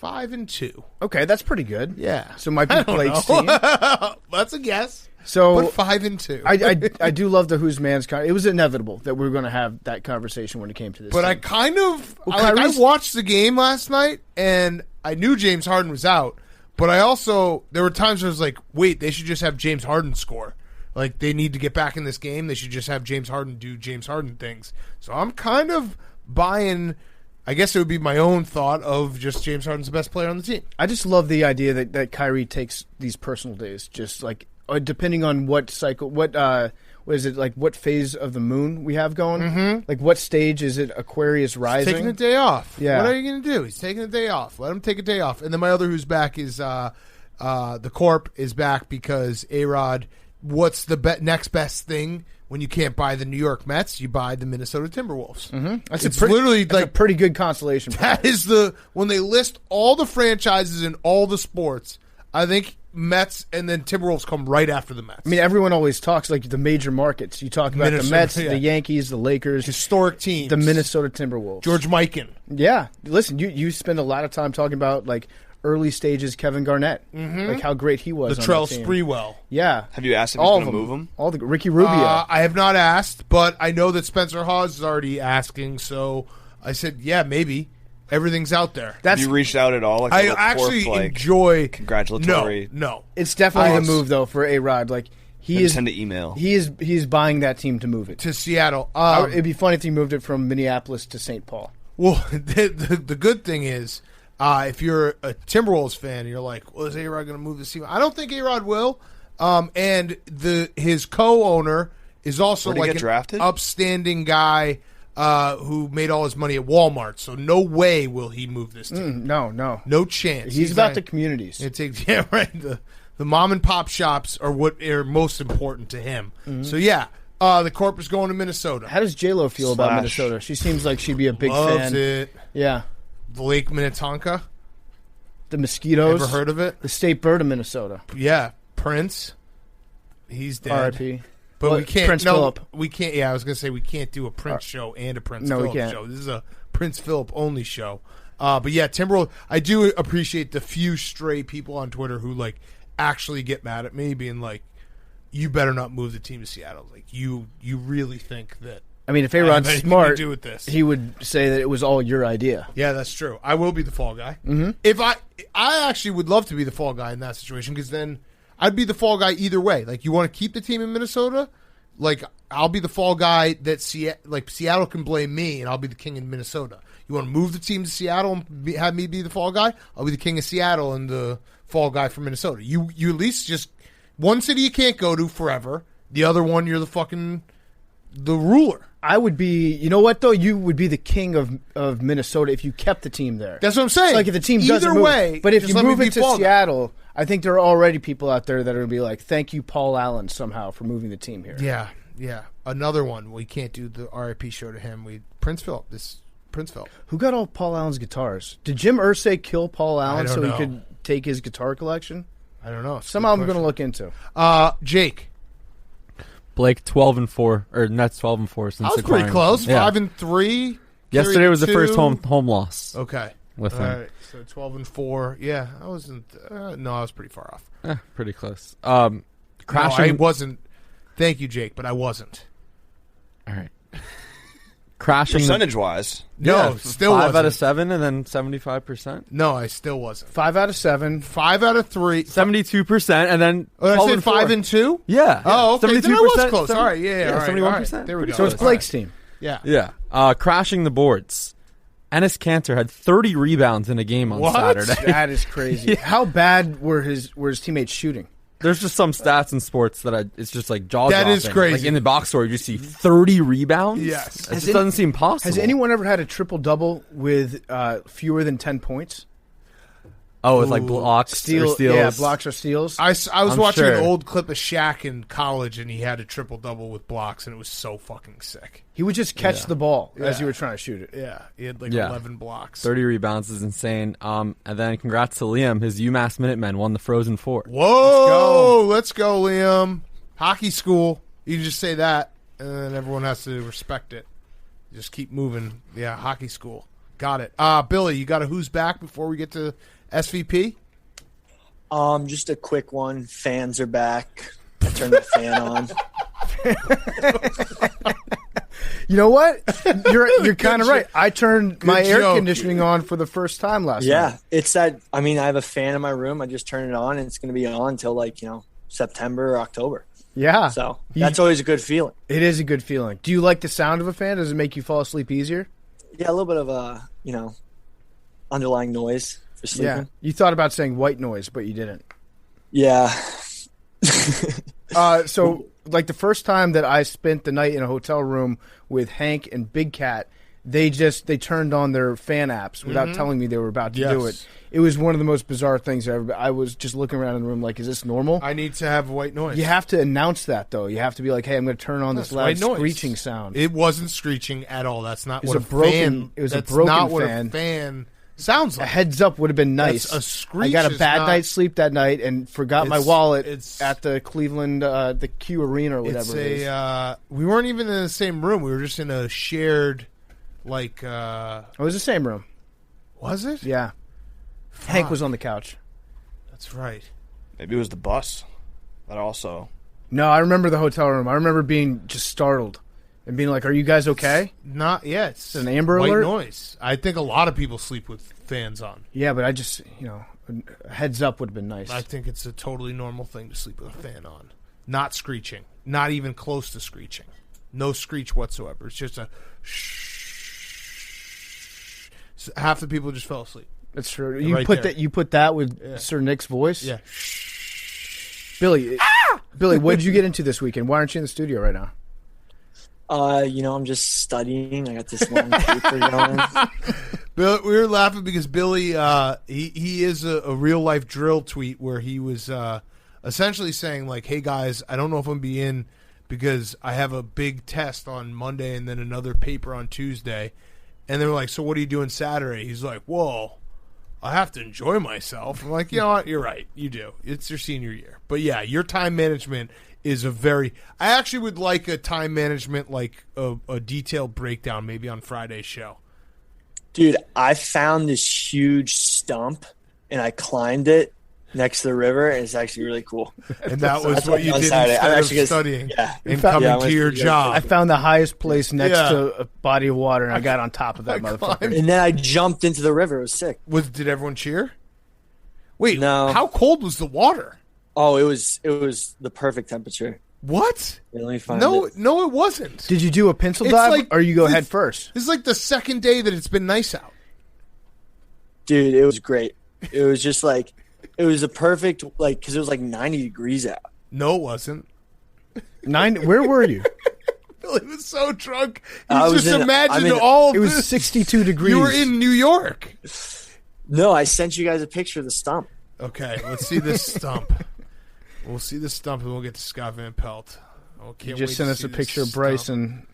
5-2. Okay, that's pretty good. Yeah. So it might be Blake's team. That's a guess. So But 5-2. I do love the whose man's. It was inevitable that we were going to have that conversation when it came to this. But I team. kind of Well, I Kyrie's- watched the game last night, and I knew James Harden was out. But I also there were times where I was like, wait, they should just have James Harden score. Like they need to get back in this game. They should just have James Harden do James Harden things. So I'm kind of buying. I guess it would be my own thought of just James Harden's the best player on the team. I just love the idea that Kyrie takes these personal days, just like depending on what cycle, what is it like? What phase of the moon we have going? Mm-hmm. Like what stage is it? Aquarius rising. Taking a day off. Yeah. What are you going to do? He's taking a day off. Let him take a day off. And then my other who's back is the Corp is back because ARod. What's the next best thing when you can't buy the New York Mets? You buy the Minnesota Timberwolves. Mm-hmm. That's It's literally that's like a pretty good consolation prize. that is when they list all the franchises in all the sports. I think Mets and then Timberwolves come right after the Mets. I mean, everyone always talks like the major markets. You talk about Minnesota, the Mets, yeah. the Yankees, the Lakers, historic teams. the Minnesota Timberwolves. George Mikan. Yeah, listen, you spend a lot of time talking about like early stages Kevin Garnett, like how great he was. Latrell on that team. Sprewell. Yeah, Have you asked if he's all going of to them. move him? All the Ricky Rubio. I have not asked, but I know that Spencer Hawes is already asking, so I said, yeah, maybe. Everything's out there. Have That's you reached out at all? Like I a little actually twerp, like, enjoy congratulatory. No. it's definitely I- the move though for ARod. Like he Maybe is send an email. he is buying that team to move it. To Seattle. It'd be funny if he moved it from Minneapolis to St. Paul. Well, the good thing is, if you're a Timberwolves fan, you're like, well, is A-Rod going to move this team? I don't think A-Rod will. And his co-owner is also Where'd he like get an drafted? upstanding guy who made all his money at Walmart. So no way will he move this team. No. No chance. He's about not- the communities. It takes right. The mom and pop shops are what are most important to him. So yeah, the Corp is going to Minnesota. How does J-Lo feel about Slash. Minnesota? She seems like she'd be a big Loves fan. it. Yeah. The Lake Minnetonka. The mosquitoes. Ever heard of it? The state bird of Minnesota. Yeah, Prince. He's dead. R.I.P. But Well, we can't. Prince no, Phillip. we can't. Yeah, I was gonna say we can't do a Prince show and a Prince No, we Phillip can't. show. This is a Prince Phillip only show. But yeah, Timberwolves. I do appreciate the few stray people on Twitter who like actually get mad at me, being like, "You better not move the team to Seattle." Like you really think that? I mean, if I have A-Rod's anything smart, to do with this. he would say that it was all your idea. Yeah, that's true. I will be the fall guy. Mm-hmm. If I actually would love to be the fall guy in that situation because then I'd be the fall guy either way. Like, you want to keep the team in Minnesota? Like, I'll be the fall guy that Seattle can blame me, and I'll be the king in Minnesota. You want to move the team to Seattle and have me be the fall guy? I'll be the king of Seattle and the fall guy for Minnesota. You at least just one city you can't go to forever. The other one, you're the fucking the ruler. I would be, you know what though? You would be the king of Minnesota if you kept the team there. That's what I'm saying. It's like if the team doesn't Either move. way, But if just you let me move be it to Faldo. Seattle, I think there are already people out there that are going to be like, thank you, Paul Allen, somehow for moving the team here. Yeah. Another one. We can't do the RIP show to him. Prince Phillip. Who got all Paul Allen's guitars? Did Jim Irsay kill Paul Allen don't so know. he could take his guitar collection? I don't know. Somehow I'm going to look into. Jake. Blake 12-4 or Nets 12-4 since I was acquiring pretty close. him. Yeah. 5-3. Yesterday was the 2. first home loss. Okay. With All him. right. So 12-4. Yeah, I wasn't. No, I was pretty far off. Pretty close. No, Crashing. I wasn't. Thank you, Jake, but I wasn't. All right. Crashing. Percentage-wise. No, still 5 wasn't. out of 7 and then 75%. No, I still wasn't. 5 out of 7. 5 out of 3. 72% and then Oh, did I say 12-4. 5 and 2? Yeah. Oh, okay. Then I was close. seven- All right. Yeah. All right. 71%. All right. There we go. So it's Blake's team. Yeah. Yeah. Crashing the boards. Ennis Cantor had 30 rebounds in a game on What? Saturday. That is crazy. How bad were his teammates shooting? There's just some stats in sports that it's just like jaw That is dropping. crazy. Like in the box score, you just see 30 rebounds. Yes. It just doesn't seem possible. Has anyone ever had a triple-double with fewer than 10 points? Oh, it's like blocks or steals. Yeah, blocks or steals. I was I'm watching sure. an old clip of Shaq in college, and he had a triple-double with blocks, and it was so fucking sick. He would just catch the ball as Yeah. you were trying to shoot it. Yeah. He had like Yeah. 11 blocks. 30 rebounds is insane. And then congrats to Liam. His UMass Minutemen won the Frozen Four. Whoa. Let's go, Liam. Hockey school. You can just say that, and then everyone has to respect it. Just keep moving. Yeah, hockey school. Got it. Billy, you got a who's back before we get to SVP? Just a quick one. Fans are back. I turned the fan on. You know what? You're kind of right. I turned my air joke. conditioning on for the first time last night. Yeah, it's that. I mean, I have a fan in my room. I just turn it on, and it's going to be on until September or October. Yeah. So that's always a good feeling. It is a good feeling. Do you like the sound of a fan? Does it make you fall asleep easier? Yeah, a little bit of a underlying noise for sleeping. Yeah. You thought about saying white noise, but you didn't. Yeah. So, like the first time that I spent the night in a hotel room with Hank and Big Cat, they turned on their fan apps without telling me they were about to do Yes. it. It was one of the most bizarre things ever. I was just looking around in the room like, is this normal? I need to have white noise. You have to announce that, though. You have to be like, hey, I'm going to turn on this loud white noise. screeching sound. It wasn't screeching at all. That's not was what a broken- fan. it was a that's broken not what fan. a fan sounds A like. heads up would have been nice. That's a screech I got a is bad not- night's sleep that night and forgot my It's- wallet it's- at the Cleveland, the Q Arena or whatever It's it is. we weren't even in the same room. We were just in a shared, like. It was the same room. Was it? Yeah. Hank was on the couch. That's right. Maybe it was the bus. That also. No, I remember the hotel room. I remember being just startled and being like, are you guys okay? Not yet. It's an Amber white Alert? noise. I think a lot of people sleep with fans on. Yeah, but I just, a heads up would have been nice. I think it's a totally normal thing to sleep with a fan on. Not screeching. Not even close to screeching. No screech whatsoever. It's just a shh. So half the people just fell asleep. That's true. Right You put that with Sir Nick's voice? Yeah. Billy, Billy, what did you get into this weekend? Why aren't you in the studio right now? I'm just studying. I got this long paper going. Bill, we were laughing because Billy, he is a real life drill tweet where he was essentially saying like, "Hey guys, I don't know if I'm gonna be in because I have a big test on Monday and then another paper on Tuesday." And they were like, "So what are you doing Saturday?" He's like, "Whoa, I have to enjoy myself." I'm like, "You know what? You're right. You do. It's your senior year." But yeah, your time management is I actually would like a time management, like a detailed breakdown maybe on Friday's show. Dude, I found this huge stump and I climbed it next to the river, and it's actually really cool. And that was That's what you on did Saturday. I'm instead actually of gonna- studying yeah. and Yeah, coming I to went your to the- job. I found the highest place next Yeah. to a body of water, and I got on top of that motherfucker. climbed- And then I jumped into the river. It was sick. Did everyone cheer? Wait, No. how cold was the water? Oh, it was the perfect temperature. What? Yeah, let me find No, it. no, it wasn't. Did you do a pencil It's dive, like- or you go this- head first? This is like the second day that it's been nice out. Dude, it was great. It was just like, it was a perfect, because it was like 90 degrees out. No, it wasn't. Where were you? He was so drunk. I He was just in- imagined I'm in- all of It was this. 62 degrees. You were in New York. No, I sent you guys a picture of the stump. Okay, let's see this stump. We'll see the stump, and we'll get to Scott Van Pelt. Oh, You can't just wait sent to us see a this picture of stump. Bryson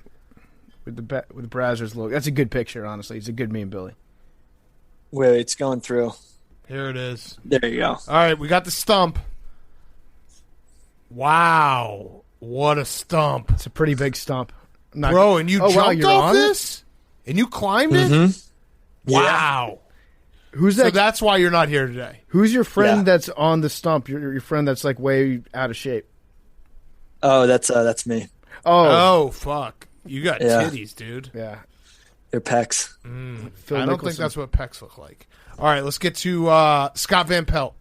with the Brazzers logo. That's a good picture, honestly. It's a good meme, Billy. Wait, it's going through. Here it is. There you go. All right, we got the stump. Wow, what a stump. It's a pretty big stump. Bro, and you Oh, wow, jumped you're off on it? this? And you climbed it? Wow. Who's So that? that's why you're not here today. Who's your friend Yeah. that's on the stump? Your friend that's like way out of shape. Oh, that's me. Oh, fuck. You got Yeah. titties, dude. Yeah. They're pecs. Phil I don't think Mickelson. that's what pecs look like. All right, let's get to Scott Van Pelt.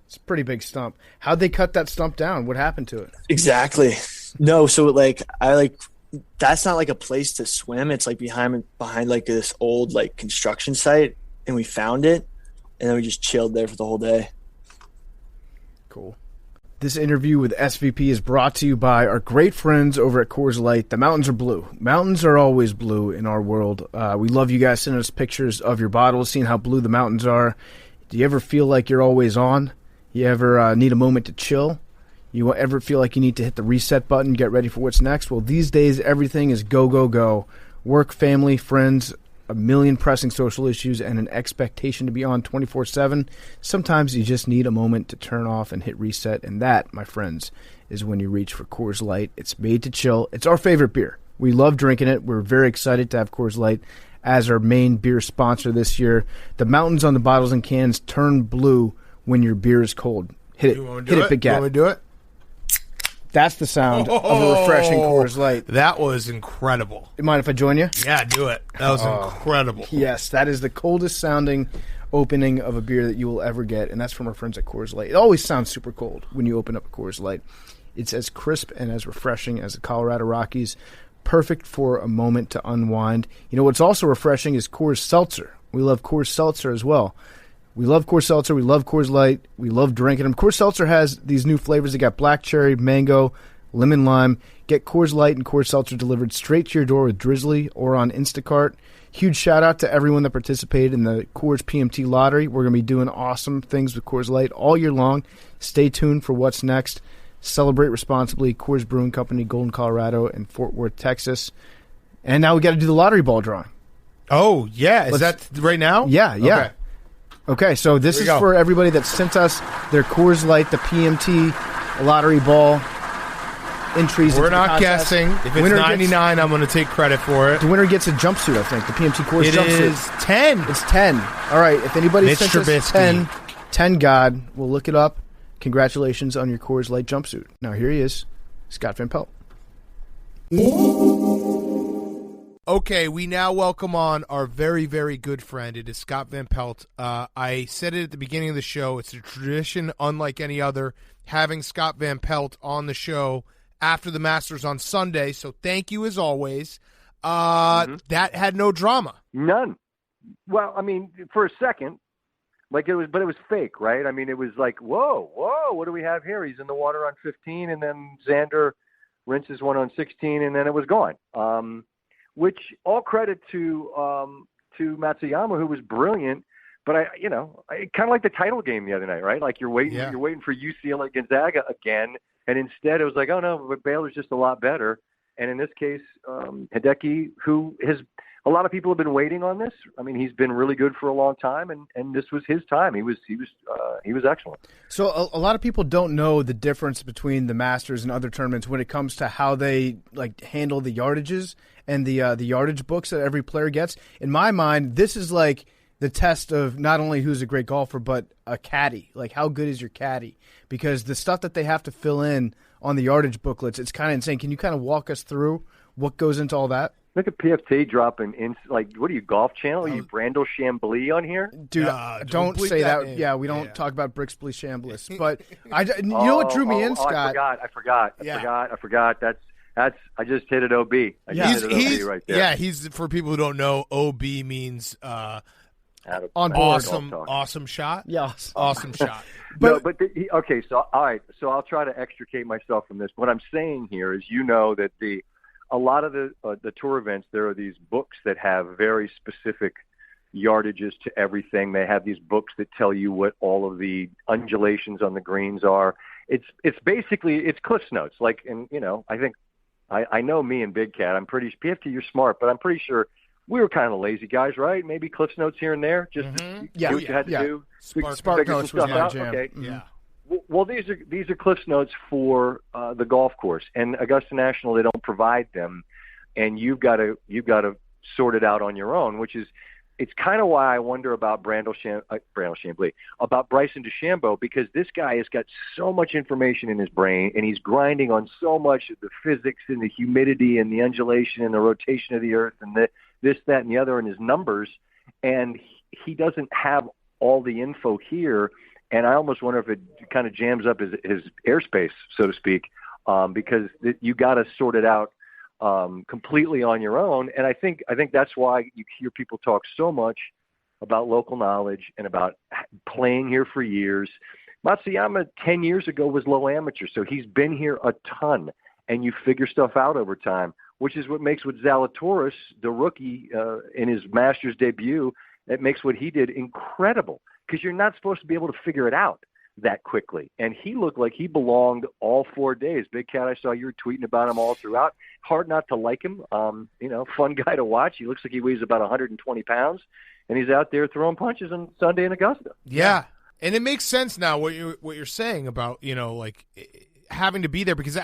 It's a pretty big stump. How'd they cut that stump down? What happened to it? Exactly. No, so that's not like a place to swim. It's like behind like this old like construction site, and we found it, and then we just chilled there for the whole day. Cool. This interview with SVP is brought to you by our great friends over at Coors Light. The mountains are blue. Mountains are always blue in our world. We love you guys sending us pictures of your bottles, seeing how blue the mountains are. Do you ever feel like you're always on? You ever need a moment to chill? You ever feel like you need to hit the reset button, get ready for what's next? Well, these days, everything is go, go, go. Work, family, friends, a million pressing social issues, and an expectation to be on 24/7. Sometimes you just need a moment to turn off and hit reset, and that, my friends, is when you reach for Coors Light. It's made to chill. It's our favorite beer. We love drinking it. We're very excited to have Coors Light as our main beer sponsor this year. The mountains on the bottles and cans turn blue when your beer is cold. Hit it. You want to Hit do it, it? Big You Cat. want me to do it? That's the sound of a refreshing Coors Light. That was incredible. You mind if I join you? Yeah, do it. That was incredible. Yes, that is the coldest sounding opening of a beer that you will ever get, and that's from our friends at Coors Light. It always sounds super cold when you open up a Coors Light. It's as crisp and as refreshing as the Colorado Rockies. Perfect for a moment to unwind. You know what's also refreshing is Coors Seltzer. We love Coors Seltzer as well. We love Coors Seltzer. We love Coors Light. We love drinking them. Coors Seltzer has these new flavors. They got black cherry, mango, lemon lime. Get Coors Light and Coors Seltzer delivered straight to your door with Drizzly or on Instacart. Huge shout out to everyone that participated in the Coors PMT lottery. We're going to be doing awesome things with Coors Light all year long. Stay tuned for what's next. Celebrate responsibly. Coors Brewing Company, Golden, Colorado, and Fort Worth, Texas. And now we got to do the lottery ball drawing. Oh, yeah. Is Let's- that right now? Yeah. Okay. Okay, so this Here is we go. for everybody that sent us their Coors Light, the PMT lottery ball entries. We're into the not contest. guessing. If it's Winner 99, I'm going to take credit for it. the winner gets a jumpsuit, I think. The PMT Coors It jumpsuit. is 10. It's 10. All right, if anybody Mitch sent us Trubisky. 10 God, we'll look it up. Congratulations on your Coors Light jumpsuit. Now here he is, Scott Van Pelt. Okay, we now welcome on our very, very good friend. It is Scott Van Pelt. I said it at the beginning of the show. It's a tradition unlike any other, having Scott Van Pelt on the show after the Masters on Sunday. So thank you as always. That had no drama. None. Well, I mean, for a second, like it was, but it was fake, right? I mean, it was like, whoa, what do we have here? He's in the water on 15, and then Xander rinses one on 16, and then it was gone. Which all credit to Matsuyama, who was brilliant. But I kind of like the title game the other night, right? Like you're waiting for UCLA Gonzaga again, and instead it was like, oh no, but Baylor's just a lot better. And in this case, Hideki, who a lot of people have been waiting on this. I mean, he's been really good for a long time, and this was his time. He was excellent. So a lot of people don't know the difference between the Masters and other tournaments when it comes to how they like handle the yardages and the yardage books that every player gets. In my mind, this is like the test of not only who's a great golfer, but a caddy. Like, how good is your caddy? Because the stuff that they have to fill in on the yardage booklets, it's kind of insane. Can you kind of walk us through what goes into all that? Look at PFT dropping in, like, what are you, Golf Channel? Are you Brandel Chambly on here? Dude, don't bleep say that that. in. Yeah, we don't talk about Brixley Chambliss. But you know what drew me in, Scott? I forgot. That's I just hit an OB. I just hit an OB right there. Yeah, he's for people who don't know, OB means On board. Awesome shot. Yes. Awesome shot. Okay, so all right, so I'll try to extricate myself from this. What I'm saying here is, that a lot of the tour events, there are these books that have very specific yardages to everything. They have these books that tell you what all of the undulations on the greens are. It's basically Cliff's Notes. I think I know me and Big Cat. I'm pretty. PFT, you're smart, but I'm pretty sure we were kind of lazy guys, right? Maybe Cliff's Notes here and there, just do what you had to do. Spark Notes was my jam. Okay. Yeah. Well, these are Cliff's Notes for the golf course, and Augusta National, they don't provide them, and you've got to sort it out on your own, which is. It's kind of why I wonder about Bryson DeChambeau, because this guy has got so much information in his brain, and he's grinding on so much of the physics and the humidity and the undulation and the rotation of the earth and this, that, and the other, and his numbers, and he doesn't have all the info here, and I almost wonder if it kind of jams up his airspace, so to speak, because you got to sort it out completely on your own. And I think that's why you hear people talk so much about local knowledge and about playing here for years. Matsuyama 10 years ago was low amateur, so he's been here a ton, and you figure stuff out over time, which is what makes with Zalatoris, the rookie, in his Masters debut, that makes what he did incredible, because you're not supposed to be able to figure it out that quickly. And he looked like he belonged all 4 days. Big Cat, I saw you were tweeting about him all throughout. Hard not to like him. Fun guy to watch. He looks like he weighs about 120 pounds, and he's out there throwing punches on Sunday in Augusta. Yeah. And it makes sense now what you're saying about, having to be there, because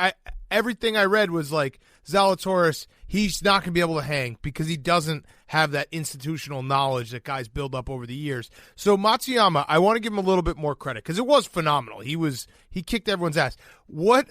everything I read was like Zalatoris, he's not going to be able to hang because he doesn't have that institutional knowledge that guys build up over the years. So Matsuyama, I want to give him a little bit more credit because it was phenomenal. He kicked everyone's ass. What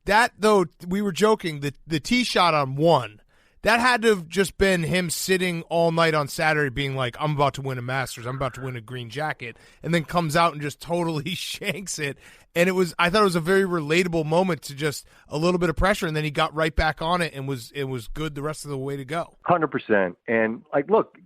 that though, we were joking, the tee shot on one, that had to have just been him sitting all night on Saturday being like, I'm about to win a Masters, I'm about to win a green jacket, and then comes out and just totally shanks it. And I thought it was a very relatable moment to just a little bit of pressure, and then he got right back on it and it was good the rest of the way to go. 100%. And look,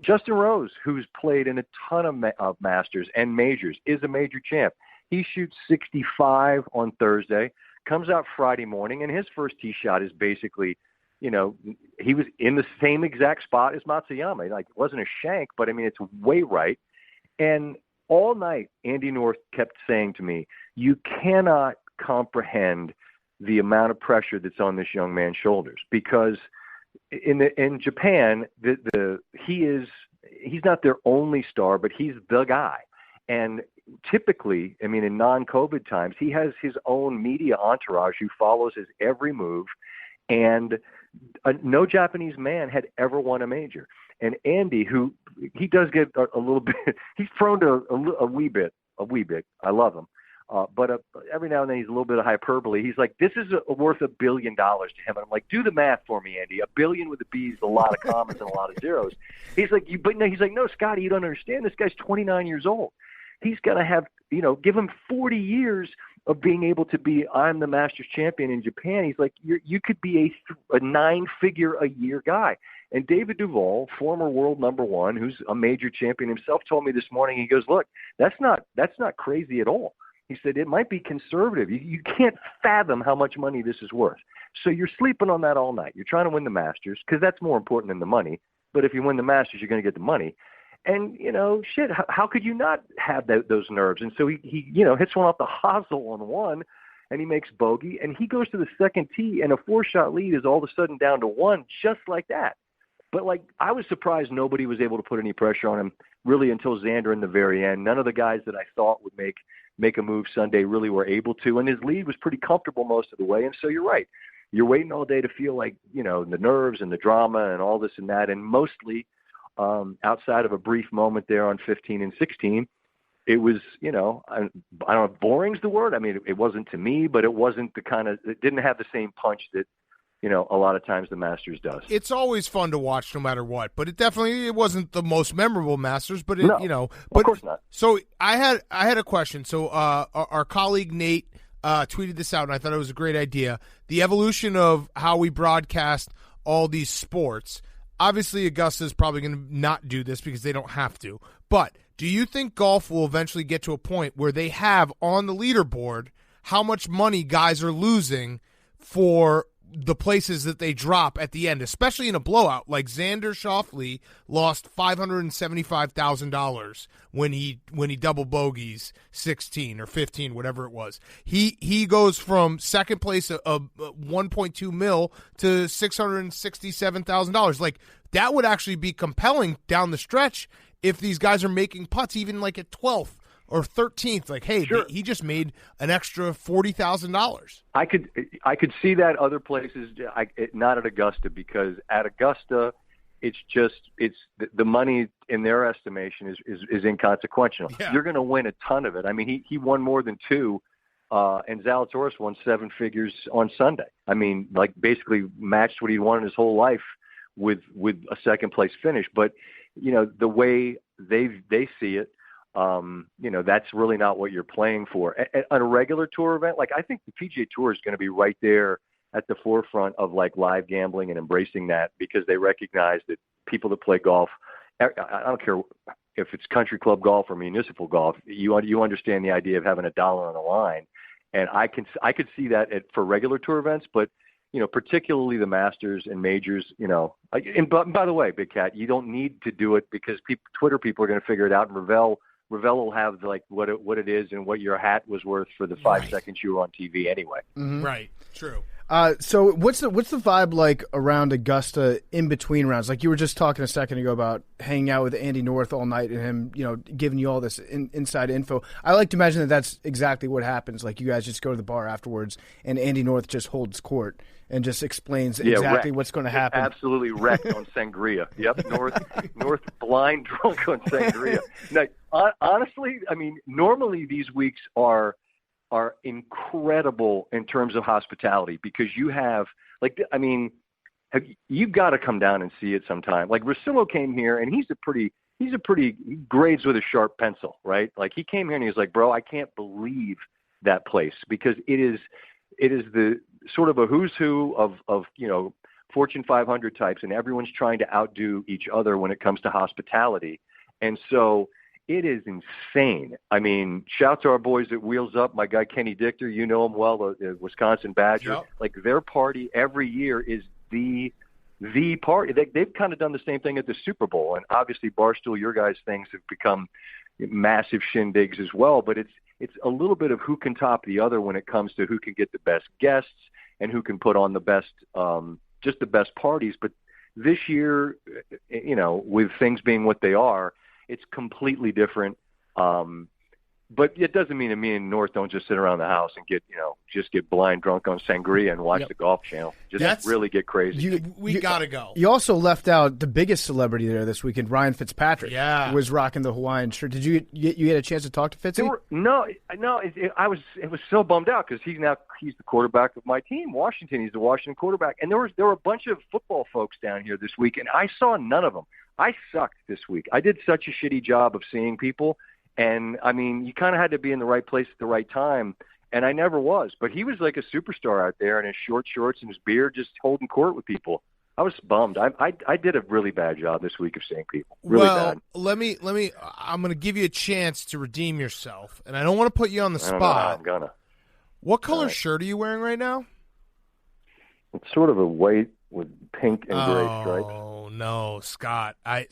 Justin Rose, who's played in a ton of Masters and majors, is a major champ. He shoots 65 on Thursday, comes out Friday morning, and his first tee shot is basically, he was in the same exact spot as Matsuyama. It wasn't a shank, but it's way right. And all night, Andy North kept saying to me, you cannot comprehend the amount of pressure that's on this young man's shoulders, because in Japan, he's not their only star, but he's the guy. And typically, in non-COVID times, he has his own media entourage who follows his every move, and no Japanese man had ever won a major. And Andy, who he does get a little bit, he's prone to a wee bit. I love him. But every now and then he's a little bit of hyperbole. He's like, this is worth $1 billion to him. And I'm like, do the math for me, Andy. $1 billion with a B is a lot of commas and a lot of zeros. He's like, no, Scotty, you don't understand. This guy's 29 years old. He's going to have, give him 40 years of being able to be, I'm the Masters champion in Japan. He's like, you could be a 9-figure-a-year guy. And David Duval, former world number one, who's a major champion himself, told me this morning, he goes, look, that's not crazy at all. He said, it might be conservative. You can't fathom how much money this is worth. So you're sleeping on that all night. You're trying to win the Masters because that's more important than the money. But if you win the Masters, you're going to get the money. And, how could you not have those nerves? And so he hits one off the hosel on one, and he makes bogey, and he goes to the second tee, and a 4-shot lead is all of a sudden down to one, just like that. But, I was surprised nobody was able to put any pressure on him really until Xander in the very end. None of the guys that I thought would make a move Sunday really were able to, and his lead was pretty comfortable most of the way. And so you're right. You're waiting all day to feel like, the nerves and the drama and all this and that, and mostly outside of a brief moment there on 15 and 16, it was, I don't know if boring's the word. It wasn't to me, but it wasn't it didn't have the same punch that, a lot of times the Masters does. It's always fun to watch no matter what, but it wasn't the most memorable Masters, but of course not. So I had a question. So our colleague Nate tweeted this out, and I thought it was a great idea. The evolution of how we broadcast all these sports. obviously Augusta is probably going to not do this because they don't have to. But do you think golf will eventually get to a point where they have on the leaderboard how much money guys are losing for the places that they drop at the end, especially in a blowout? Like Xander Schauffele lost $575,000 when he double bogeys 16 or 15, whatever it was. He goes from second place of 1.2 mil to $667,000. Like, that would actually be compelling down the stretch if these guys are making putts even like at 12th or 13th. Like, hey, Sure. he just made an extra $40,000. I could see that other places, not at Augusta, because at Augusta, it's the money in their estimation is inconsequential. Yeah. You're going to win a ton of it. I mean, he won more than two, and Zalatoris won 7 figures on Sunday. I mean, like, basically matched what he won his whole life with a second place finish. But the way they see it, that's really not what you're playing for. At a regular tour event, like, I think the PGA Tour is going to be right there at the forefront of like live gambling and embracing that, because they recognize that people that play golf, I don't care if it's country club golf or municipal golf, you understand the idea of having $1 on the line. And I could see that for regular tour events, but particularly the Masters and majors, and by the way, Big Cat, you don't need to do it because Twitter people are going to figure it out, and Ravel will have like what it is and what your hat was worth for the 5 seconds you were on TV anyway. Mm-hmm. Right. True. So what's the vibe like around Augusta in between rounds? Like, you were just talking a second ago about hanging out with Andy North all night and him, giving you all this inside info. I like to imagine that that's exactly what happens. Like, you guys just go to the bar afterwards and Andy North just holds court and just explains exactly what's going to happen. Absolutely wrecked on sangria. Yep, North blind drunk on sangria. Now, honestly, I mean, normally these weeks are incredible in terms of hospitality, because you have, like, I mean, you've got to come down and see it sometime. Like, Russillo came here, and he's a pretty he grades with a sharp pencil, right? Like, he came here and he was like, bro, I can't believe that place, because it is the sort of a who's who of Fortune 500 types, and everyone's trying to outdo each other when it comes to hospitality. And so it is insane. I mean, shout to our boys at Wheels Up, my guy Kenny Dichter, you know him well, the Wisconsin Badger. Yep. Like, their party every year is the party. They've kind of done the same thing at the Super Bowl, and obviously Barstool, your guys' things have become massive shindigs as well. But it's a little bit of who can top the other when it comes to who can get the best guests and who can put on the best, just the best parties. But this year, with things being what they are, it's completely different. But it doesn't mean that me and North don't just sit around the house and get blind drunk on sangria and watch the Golf Channel. Really get crazy. We gotta go. You also left out the biggest celebrity there this weekend, Ryan Fitzpatrick. Yeah, was rocking the Hawaiian shirt. Did you get a chance to talk to Fitzy? I was so bummed out because he's the quarterback of my team, Washington. He's the Washington quarterback, and there were a bunch of football folks down here this week, and I saw none of them. I sucked this week. I did such a shitty job of seeing people. And, I mean, you kind of had to be in the right place at the right time, and I never was. But he was like a superstar out there in his short shorts and his beard, just holding court with people. I was bummed. I did a really bad job this week of seeing people. Really bad. Let me. I'm going to give you a chance to redeem yourself, and I don't want to put you on the spot. I'm gonna. What color shirt are you wearing right now? It's sort of a white with pink and gray stripes. Oh no, Scott. I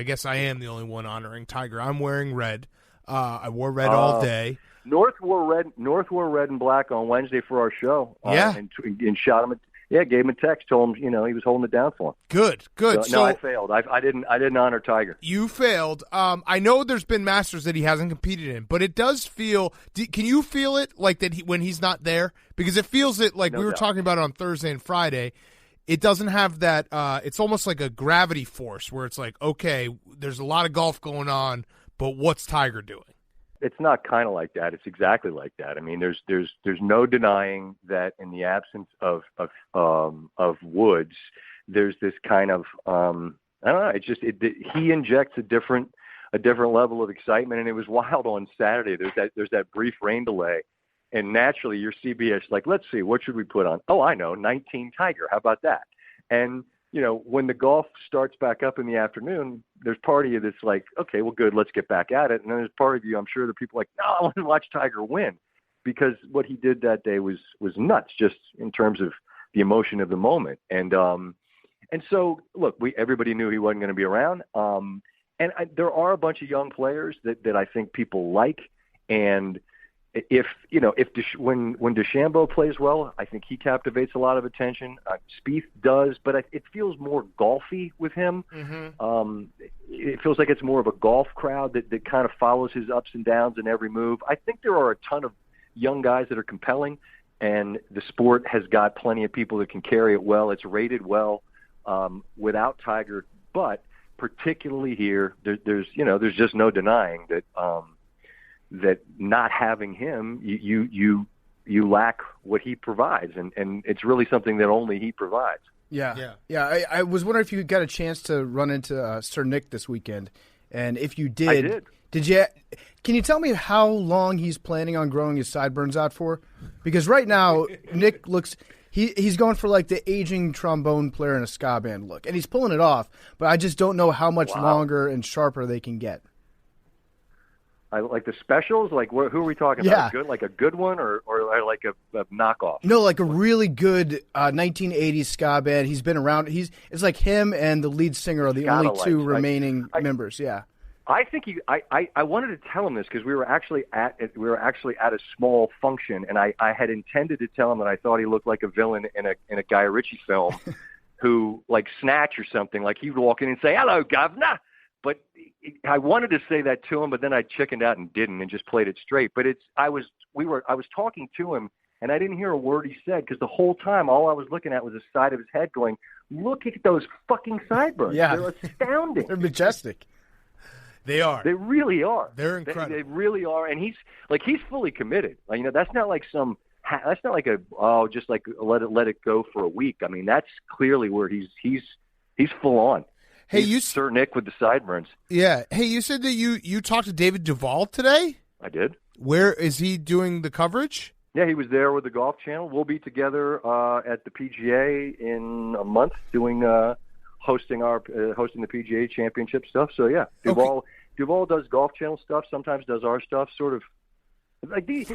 guess I am the only one honoring Tiger. I'm wearing red. I wore red all day. North wore red and black on Wednesday for our show. And shot him. Gave him a text, told him he was holding it down for him. Good. So I failed. I didn't honor Tiger. You failed. I know there's been Masters that he hasn't competed in, but it does feel. Can you feel it like that when he's not there? Because it feels it like we were talking about it on Thursday and Friday. It doesn't have that. It's almost like a gravity force where it's like, okay, there's a lot of golf going on, but what's Tiger doing? It's not kind of like that. It's exactly like that. I mean, there's no denying that in the absence of Woods, there's this kind of I don't know. He injects a different level of excitement, and it was wild on Saturday. There's that brief rain delay, and naturally your CBS like, let's see, what should we put on? Oh, I know, 19 Tiger. How about that? And when the golf starts back up in the afternoon, there's part of you that's like, okay, well, good, let's get back at it. And then there's part of you, I'm sure, that people are like, no, I want to watch Tiger win, because what he did that day was nuts, just in terms of the emotion of the moment. And so, look, everybody knew he wasn't going to be around. There are a bunch of young players that I think people like, and when DeChambeau plays well, I think he captivates a lot of attention. Spieth does, but it feels more golfy with him. Mm-hmm. It feels like it's more of a golf crowd that kind of follows his ups and downs in every move. I think there are a ton of young guys that are compelling, and the sport has got plenty of people that can carry it well. It's rated well without Tiger, but particularly here, there's just no denying that. That not having him, you lack what he provides, and it's really something that only he provides. Yeah. I was wondering if you got a chance to run into Sir Nick this weekend, and if you did, I did. Can you tell me how long he's planning on growing his sideburns out for? Because right now, Nick looks. He's going for like the aging trombone player in a ska band look, and he's pulling it off. But I just don't know how much longer and sharper they can get. I like the specials. Like, who are we talking about? Like a good one, or like a knockoff? No, like a really good 1980s ska band. He's been around. It's like him and the lead singer are the only two remaining members. Yeah. I think I wanted to tell him this because we were actually at a small function, and I had intended to tell him that I thought he looked like a villain in a Guy Ritchie film, who like Snatch or something. Like he would walk in and say, "Hello, governor." But I wanted to say that to him, but then I chickened out and didn't, and just played it straight. But I was talking to him, and I didn't hear a word he said, because the whole time all I was looking at was the side of his head, going, "Look at those fucking sideburns! Yeah. They're astounding. They're majestic. They are. They really are. They're incredible. They really are." And he's fully committed. Like, that's not like that's not like just like let it go for a week. I mean, that's clearly where he's full on. Hey, Sir Nick with the sideburns. Yeah. Hey, you said that you talked to David Duval today? I did. Where is he doing the coverage? Yeah, he was there with the Golf Channel. We'll be together at the PGA in a month, doing hosting the PGA Championship stuff. So yeah, Duval does Golf Channel stuff. Sometimes does our stuff. Sort of like he's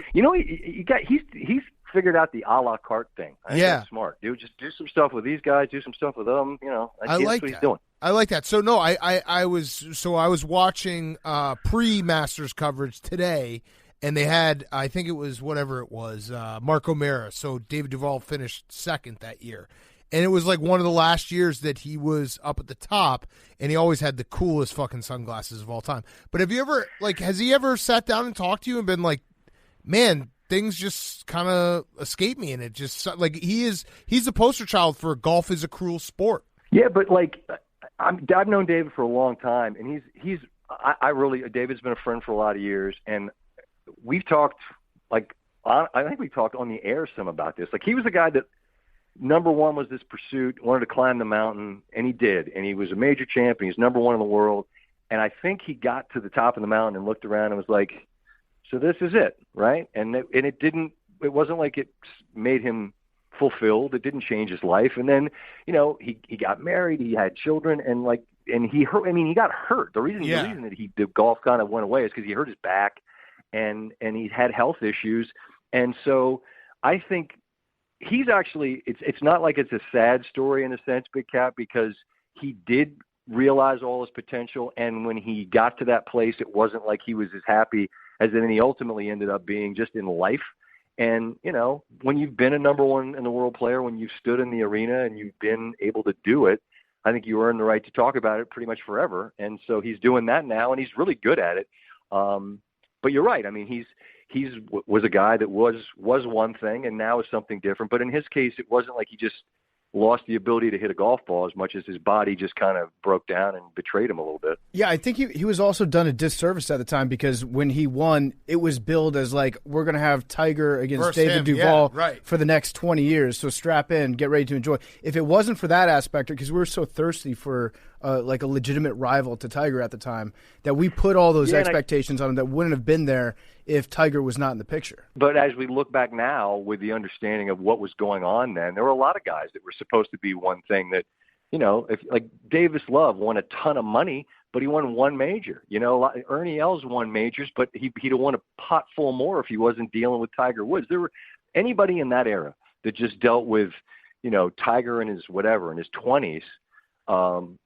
figured out the a la carte thing. I think that's smart. Just do some stuff with these guys. Do some stuff with them. I like what he's doing. I like that. So no, I was watching pre-Masters coverage today, and they had, I think it was whatever it was, Mark O'Mara. So David Duval finished second that year, and it was like one of the last years that he was up at the top, and he always had the coolest fucking sunglasses of all time. But has he ever sat down and talked to you and been like, man, things just kind of escape me, and it just like he's the poster child for golf is a cruel sport. Yeah, but like. I've known David for a long time, and David's been a friend for a lot of years, and we've talked I think we talked on the air some about this. Like, he was the guy that number one was this pursuit, wanted to climb the mountain, and he did, and he was a major champion. He's number one in the world, and I think he got to the top of the mountain and looked around and was like, so this is it, right? And it wasn't like it made him fulfilled. It didn't change his life. And then, he got married, he had children, and he hurt. I mean, he got hurt. The reason that the golf kind of went away is because he hurt his back, and he had health issues. And so I think he's actually, it's not like it's a sad story in a sense, Big Cat, because he did realize all his potential. And when he got to that place, it wasn't like he was as happy as then he ultimately ended up being just in life. And, when you've been a number one in the world player, when you've stood in the arena and you've been able to do it, I think you earn the right to talk about it pretty much forever. And so he's doing that now, and he's really good at it. But you're right. I mean, he's was a guy that was one thing and now is something different. But in his case, it wasn't like he just lost the ability to hit a golf ball as much as his body just kind of broke down and betrayed him a little bit. Yeah, I think he was also done a disservice at the time, because when he won, it was billed as like, we're going to have Tiger against David Duval for the next 20 years, so strap in, get ready to enjoy. If it wasn't for that aspect, because we were so thirsty for like a legitimate rival to Tiger at the time, that we put all those expectations on him that wouldn't have been there if Tiger was not in the picture. But as we look back now with the understanding of what was going on then, there were a lot of guys that were supposed to be one thing that if like Davis Love won a ton of money, but he won one major. Ernie Els won majors, but he'd have won a pot full more if he wasn't dealing with Tiger Woods. There were anybody in that era that just dealt with, Tiger in his 20s. I don't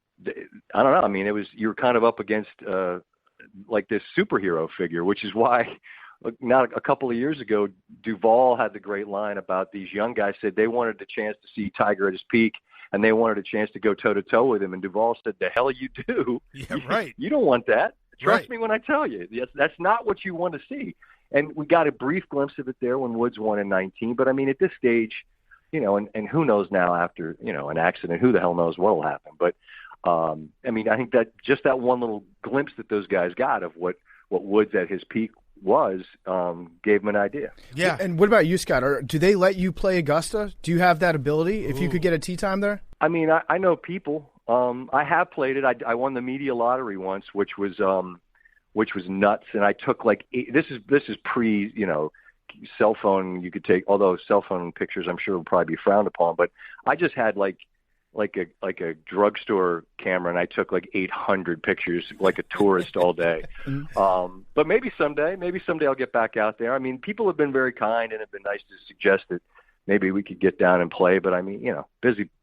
know. I mean, you were kind of up against like this superhero figure, which is why not a couple of years ago, Duval had the great line about these young guys said they wanted the chance to see Tiger at his peak, and they wanted a chance to go toe-to-toe with him. And Duval said, the hell you do. Yeah, right. You don't want that. Trust Right. me when I tell you. That's not what you want to see. And we got a brief glimpse of it there when Woods won in 19. But, I mean, at this stage, and who knows now after, an accident, who the hell knows what will happen. But, I mean, I think that just that one little glimpse that those guys got of what Woods at his peak was gave him an idea. Yeah. And what about you, Scott? Do they let you play Augusta? Do you have that ability if you could get a tee time there? I mean, I know people. I have played it. I won the media lottery once, which was nuts. And I took like this is pre cell phone. You could take, although cell phone pictures I'm sure will probably be frowned upon. But I just had like a drugstore camera, and I took like 800 pictures like a tourist all day. But maybe someday I'll get back out there. I mean, people have been very kind and have been nice to suggest that maybe we could get down and play. But I mean,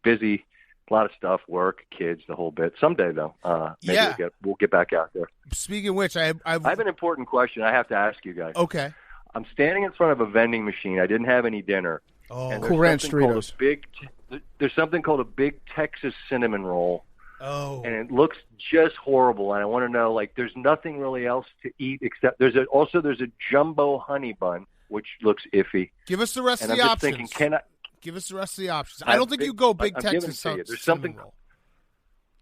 busy, a lot of stuff, work, kids, the whole bit. Someday though, maybe we'll get back out there. Speaking of which, I have an important question I have to ask you guys. Okay. I'm standing in front of a vending machine. I didn't have any dinner. Oh, and Cool Ranch Doritos. There's something called a big Texas cinnamon roll. Oh. And it looks just horrible. And I want to know, like, there's nothing really else to eat except there's a jumbo honey bun, which looks iffy. Give us the rest And of I'm the just options. thinking, Give us the rest of the options. I don't think you go big I'm giving Texas. it to you. There's cinnamon something roll.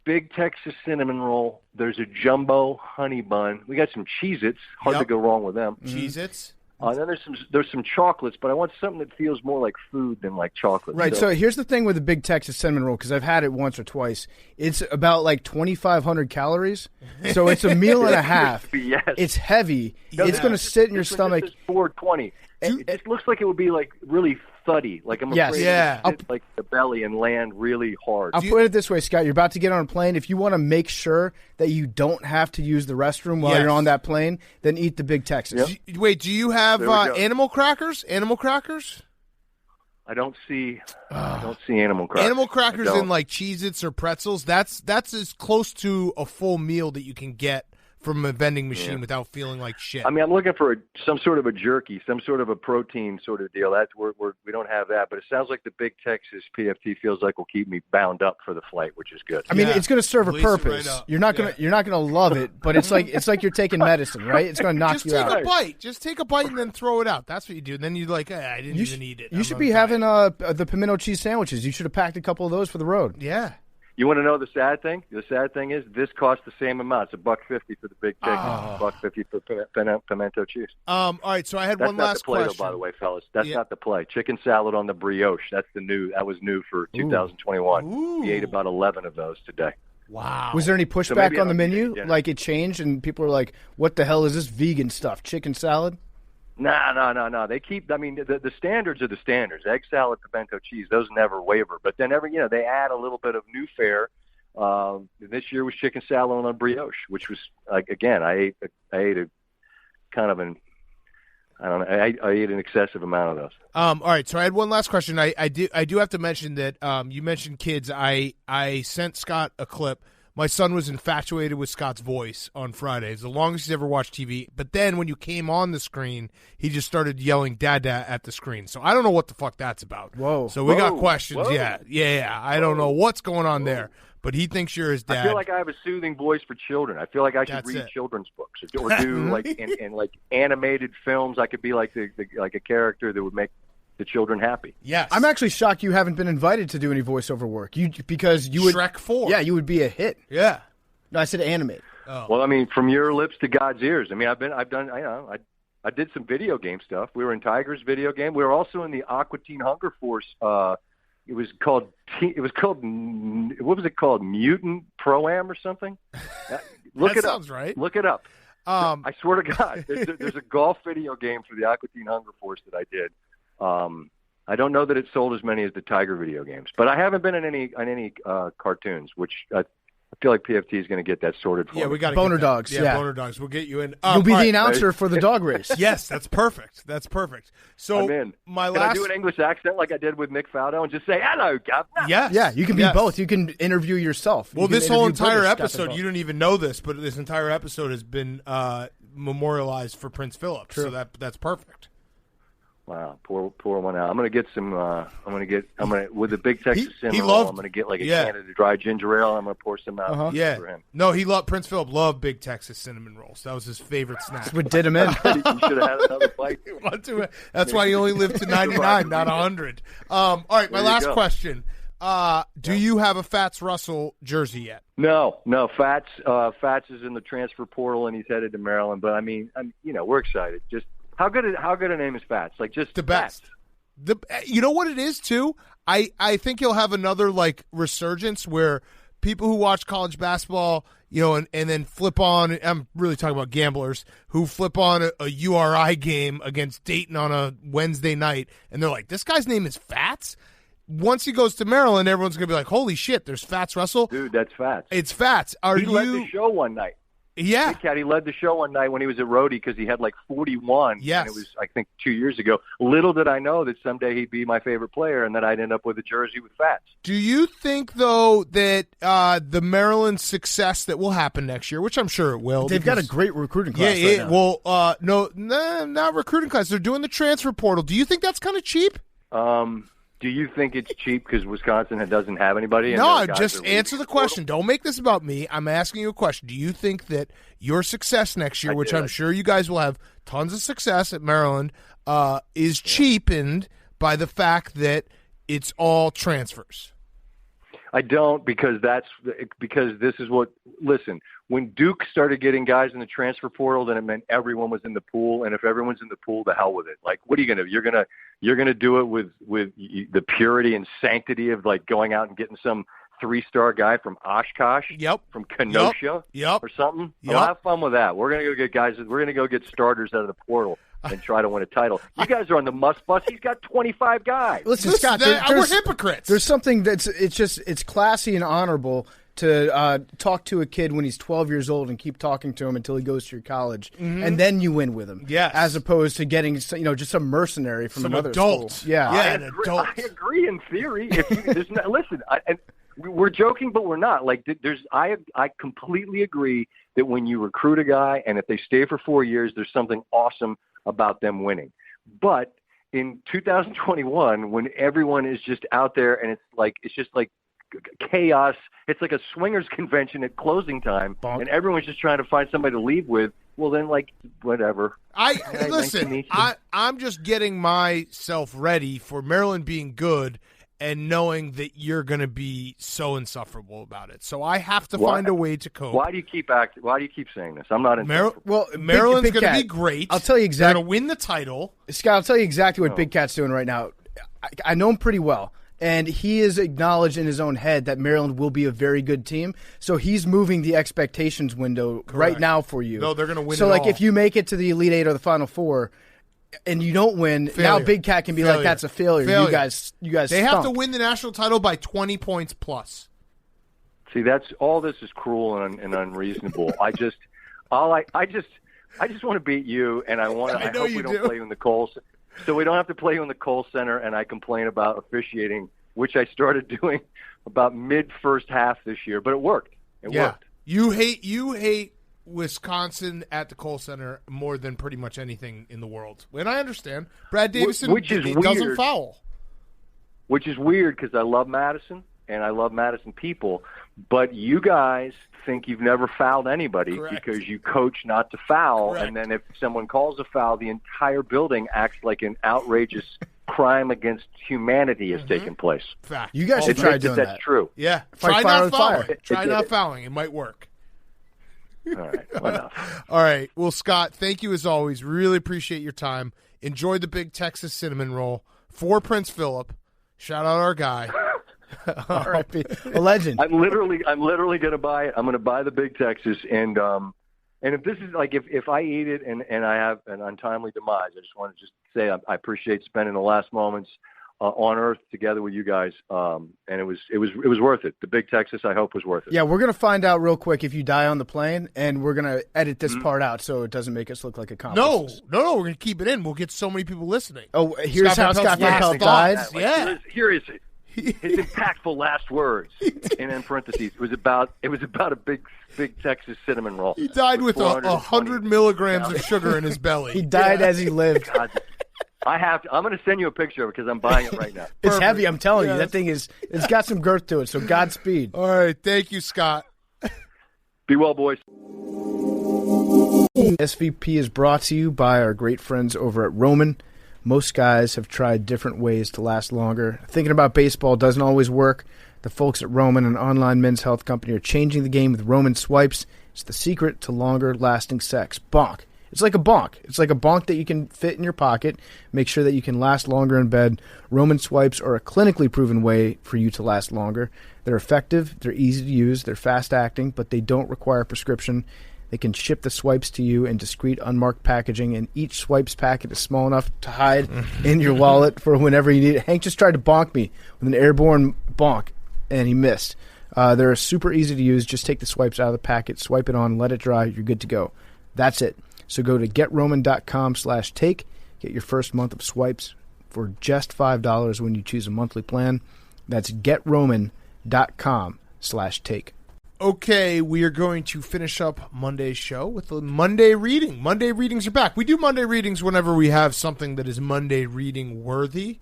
big Texas cinnamon roll. There's a jumbo honey bun. We got some Cheez-Its. Hard to Yep. go wrong with them. Cheez-Its. And then there's some chocolates, but I want something that feels more like food than like chocolate. Right. So here's the thing with the big Texas cinnamon roll, because I've had it once or twice. It's about like 2,500 calories, so it's a meal and a half. Yes. It's heavy. No, It's going to sit in your stomach. This is 420. It just looks like it would be like really thuddy. Like I'm Yes. afraid Yeah. it would hit, like the belly and land really hard. I'll put it this way, Scott. You're about to get on a plane. If you want to make sure that you don't have to use the restroom while Yes. you're on that plane, then eat the big Texas. Yep. Wait, do you have There we go. animal crackers? Animal crackers? I don't see animal crackers. Animal I crackers don't. in like Cheez-Its or pretzels. That's as close to a full meal that you can get from a vending machine without feeling like shit. I mean, I'm looking for some sort of a jerky, some sort of a protein sort of deal. That's we don't have that, but it sounds like the big Texas PFT feels like will keep me bound up for the flight, which is good. I mean, Yeah. it's going to serve a Lace it right purpose. up. You're not gonna love it, but it's like you're taking medicine, right? It's going to knock Just you take out. a bite. Just take a bite and then throw it out. That's what you do. Then you're like, I didn't even eat it. You I'm should on be a having diet. the pimento cheese sandwiches. You should have packed a couple of those for the road. Yeah. You want to know the sad thing? The sad thing is this costs the same amount. It's $1.50 for the big chicken, $1.50 for pimento cheese. All right. So I had That's one not last the play, question. though, by the way, fellas. That's Yeah. not the play. Chicken salad on the brioche. That was new for 2021. Ooh. We ate about 11 of those today. Wow. Was there any So pushback maybe on the I'll eat menu? it, yeah. Like it changed, and people were like, "What the hell is this vegan stuff? Chicken salad?" No. They keep. I mean, the standards are the standards. Egg salad, pimento cheese. Those never waver. But then they add a little bit of new fare. This year was chicken salad on a brioche, which was like again, I ate a kind of an. I don't know. I ate an excessive amount of those. All right, so I had one last question. I do have to mention that you mentioned kids. I sent Scott a clip. My son was infatuated with Scott's voice on Friday. It's the longest he's ever watched TV. But then when you came on the screen, he just started yelling "Dada" at the screen. So I don't know what the fuck that's about. Whoa. So we got Whoa. questions. Whoa. Yeah. I don't know what's going on there. But he thinks you're his dad. I feel like I have a soothing voice for children. I feel like I should That's read it. children's books or do like in like animated films. I could be like like a character that would make the children happy. Yes. I'm actually shocked you haven't been invited to do any voiceover work. Because you would Shrek 4. Yeah, you would be a hit. Yeah. No, I said animate. Well, I mean, from your lips to God's ears. I mean, I've done. I did some video game stuff. We were in Tiger's video game. We were also in the Aqua Teen Hunger Force. It was called. What was it called? Mutant Pro-Am or something? Look That it up. sounds right. Look it up. I swear to God, there's a golf video game for the Aqua Teen Hunger Force that I did. I don't know that it sold as many as the Tiger video games, but I haven't been in any cartoons, which I feel like PFT is going to get that sorted for Yeah, me. we got to Boner dogs. Yeah, Boner dogs. We'll get you in. You'll be all the right. announcer for the dog race. Yes, that's perfect. That's perfect. So I'm in. my Can last. I do an English accent like I did with Nick Faldo and just say, hello, governor? Yes. Yeah, you can be yes. both. You can interview yourself. Well, You can this whole interview entire British guys episode, as you well. don't even know this, but this entire episode has been memorialized for Prince Phillip. True. So that's perfect. Wow, pour one out. I'm gonna get some. With the big Texas cinnamon roll, loved- I'm gonna get like a yeah. can of dry ginger ale. I'm gonna pour some out Yeah. for him. No, Prince Phillip loved Big Texas cinnamon rolls. That was his favorite snack. That's what did him in. You should have had another bite. That's why he only lived to 99, not 100. All right, my There you last go. question. Do you have a Fats Russell jersey yet? No. Fats is in the transfer portal and he's headed to Maryland. But I mean, we're excited. Just how good a name is Fats? Like just The best. You know what it is too? I think you'll have another like resurgence where people who watch college basketball, and then flip on. I'm really talking about gamblers who flip on a URI game against Dayton on a Wednesday night, and they're like, "This guy's name is Fats." Once he goes to Maryland, everyone's gonna be like, "Holy shit, there's Fats Russell." Dude, that's Fats. It's Fats. He led the show one night. Yeah. Big Cat, he led the show one night when he was at Rhodey because he had like 41. Yes. And it was, I think, 2 years ago. Little did I know that someday he'd be my favorite player and that I'd end up with a jersey with Fats. Do you think, though, that the Maryland success that will happen next year, which I'm sure it will. They've got a because- great recruiting class Yeah, right now. well, not recruiting class. They're doing the transfer portal. Do you think that's kind of cheap? Do you think it's cheap because Wisconsin doesn't have anybody? And No, those guys just are leaving answer the portal? question. Don't make this about me. I'm asking you a question. Do you think that your success next year, which I'm sure you guys will have tons of success at Maryland, is cheapened by the fact that it's all transfers? I don't because this is what – listen, when Duke started getting guys in the transfer portal, then it meant everyone was in the pool. And if everyone's in the pool, the hell with it. Like, what are you going to do? You're gonna do it with the purity and sanctity of, like, going out and getting some 3-star guy from Oshkosh, Yep. from Kenosha Yep. or something. Yep. Well, have fun with that. We're going to go get guys – we're going to go get starters out of the portal and try to win a title. You guys are on the must bus. He's got 25 guys. Listen, Scott, we're there's, hypocrites. there's something it's classy and honorable to talk to a kid when he's 12 years old and keep talking to him until he goes to your college, and then you win with him. Yes. As opposed to getting just some mercenary from Some another adult. school. Yeah. Yeah. I agree in theory. Listen, we're joking, but we're not. Like, I completely agree that when you recruit a guy and if they stay for 4 years, there's something awesome about them winning. But in 2021, when everyone is just out there and it's just like chaos, it's like a swingers convention at closing time, and everyone's just trying to find somebody to leave with. Well, then, like, whatever. Listen. I'm just getting myself ready for Maryland being good and knowing that you're going to be so insufferable about it. So I have to find a way to cope. Why do you keep saying this? I'm not in. Well, Maryland's Big going to Cat, be great. I'll tell you They're exactly. going to win the title. Scott, I'll tell you exactly what Big Cat's doing right now. I know him pretty well, and he is acknowledged in his own head that Maryland will be a very good team. So he's moving the expectations window right now for you. No, they're going to win. So, it like, all. if you make it to the Elite Eight or the Final Four, and you don't win, now Big Cat can be like, "That's a failure." You guys. They have to win the national title by 20 points plus. See, that's all. This is cruel and unreasonable. I just want to beat you, and I hope we don't play you in the Kohl. So we don't have to play you in the Kohl Center, and I complain about officiating, which I started doing about mid first half this year, but it worked. It worked. You hate Wisconsin at the Kohl Center more than pretty much anything in the world. And I understand. Brad Davison doesn't foul. Which is weird because I love Madison and I love Madison people, but you guys think you've never fouled anybody because you coach not to foul, and then if someone calls a foul, the entire building acts like an outrageous crime against humanity has taken place. Fact. You guys should try doing that. That's true. Yeah. Fight Try fire not with fouling. fire. Try not fouling. It might work. All right, enough. All right. Well, Scott, thank you as always. Really appreciate your time. Enjoy the big Texas cinnamon roll for Prince Phillip. Shout out our guy. All right, a legend. I'm literally gonna buy it. I'm gonna buy the Big Texas, and if this is like if I eat it and I have an untimely demise, I just want to say I appreciate spending the last moments on Earth together with you guys, and it was worth it. The Big Texas, I hope, was worth it. Yeah, we're gonna find out real quick if you die on the plane, and we're gonna edit this part out so it doesn't make us look like accomplices. No, we're gonna keep it in. We'll get so many people listening. Oh, here's how Scott Van Pelt died. Here is his impactful last words, and in parentheses, it was about a big Texas cinnamon roll. He died with 100 milligrams of sugar in his belly. He died as he lived. God, I'm going to send you a picture of it because I'm buying it right now. It's heavy, I'm telling you. That thing it's got some girth to it, so Godspeed. All right, thank you, Scott. Be well, boys. SVP is brought to you by our great friends over at Roman. Most guys have tried different ways to last longer. Thinking about baseball doesn't always work. The folks at Roman, an online men's health company, are changing the game with Roman Swipes. It's the secret to longer-lasting sex. Bonk. It's like a bonk. It's like a bonk that you can fit in your pocket. Make sure that you can last longer in bed. Roman Swipes are a clinically proven way for you to last longer. They're effective, they're easy to use, they're fast-acting, but they don't require a prescription. They can ship the swipes to you in discreet, unmarked packaging, and each swipes packet is small enough to hide in your wallet for whenever you need it. Hank just tried to bonk me with an airborne bonk, and he missed. They're super easy to use. Just take the swipes out of the packet, swipe it on, let it dry. You're good to go. That's it. So go to GetRoman.com/take. Get your first month of swipes for just $5 when you choose a monthly plan. That's GetRoman.com/take. Okay, we are going to finish up Monday's show with the Monday reading. Monday readings are back. We do Monday readings whenever we have something that is Monday reading worthy,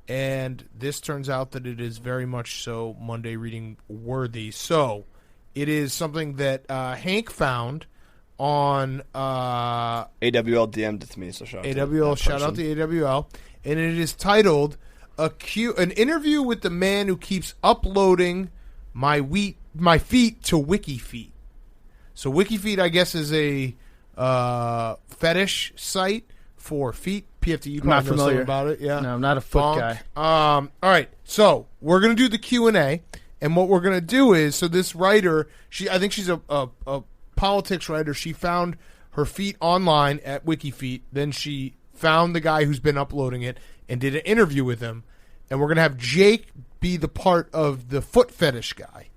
and this turns out that it is very much so Monday reading worthy. So it is something that Hank found on AWL DM'd it to me, so shout out AWL. Shout out to AWL, and it is titled "An Interview with the Man Who Keeps Uploading My Feet to WikiFeet." So WikiFeet, I guess, is a fetish site for feet. PFT, you probably know something about it. Yeah, no, I'm not a foot guy. All right, so we're gonna do the Q&A, and what we're gonna do is, so this writer, I think she's a politics writer. She found her feet online at WikiFeet. Then she found the guy who's been uploading it and did an interview with him. And we're gonna have Jake be the part of the foot fetish guy,